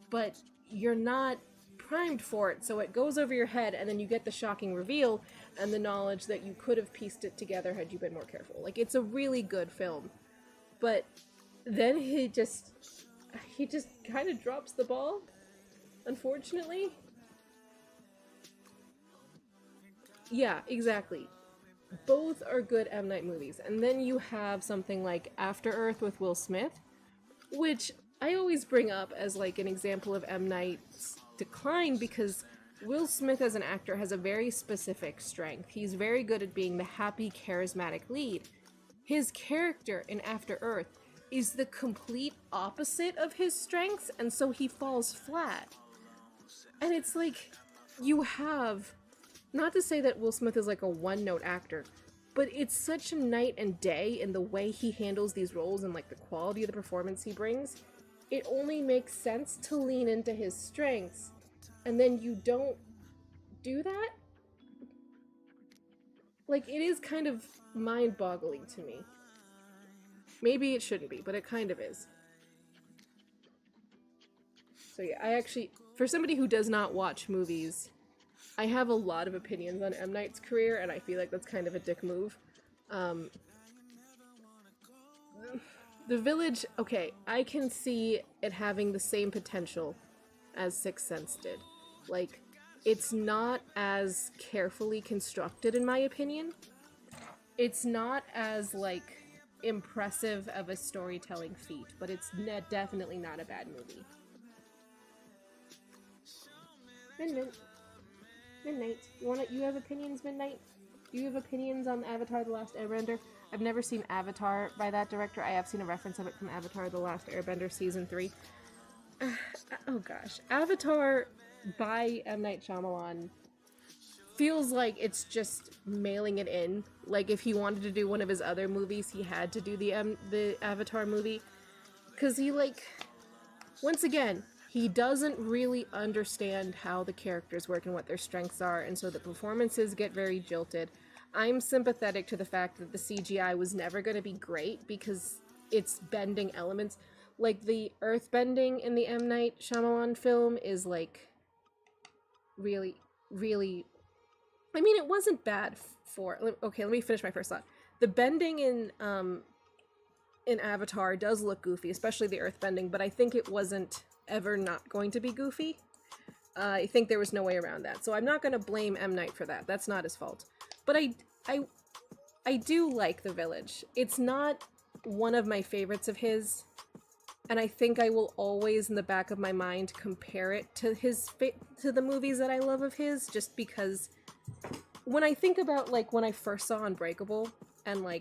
But you're not primed for it, so it goes over your head, and then you get the shocking reveal and the knowledge that you could have pieced it together had you been more careful. Like, it's a really good film. But then he just kind of drops the ball, unfortunately. Yeah, exactly. Both are good M. Night movies. And then you have something like After Earth with Will Smith, which I always bring up as like an example of M. Night's decline, because Will Smith as an actor has a very specific strength. He's very good at being the happy, charismatic lead. His character in After Earth is the complete opposite of his strengths, and so he falls flat. And it's like, you have, not to say that Will Smith is like a one-note actor, but it's such a night and day in the way he handles these roles and like the quality of the performance he brings. It only makes sense to lean into his strengths, and then you don't do that? Like, it is kind of mind-boggling to me. Maybe it shouldn't be, but it kind of is. So yeah, I actually, for somebody who does not watch movies, I have a lot of opinions on M. Night's career, and I feel like that's kind of a dick move. The Village, okay, I can see it having the same potential as Sixth Sense did. Like, it's not as carefully constructed, in my opinion. It's not as, like, impressive of a storytelling feat, but it's definitely not a bad movie. Midnight. You have opinions, Midnight? Do you have opinions on Avatar: The Last Airbender? I've never seen Avatar by that director. I have seen a reference of it from Avatar: The Last Airbender Season 3. Oh gosh. Avatar by M. Night Shyamalan feels like it's just mailing it in. Like if he wanted to do one of his other movies, he had to do the Avatar movie, because he like, once again, he doesn't really understand how the characters work and what their strengths are, and so the performances get very jilted. I'm sympathetic to the fact that the CGI was never going to be great because it's bending elements. Like the earth bending in the M. Night Shyamalan film is like really, really. I mean, it wasn't bad for. Okay, let me finish my first thought. The bending in Avatar does look goofy, especially the earth bending, but I think it wasn't ever not going to be goofy. I think there was no way around that. So I'm not going to blame M. Night for that. That's not his fault. But I do like The Village. It's not one of my favorites of his, and I think I will always in the back of my mind compare it to to the movies that I love of his, just because when I think about like when I first saw Unbreakable and like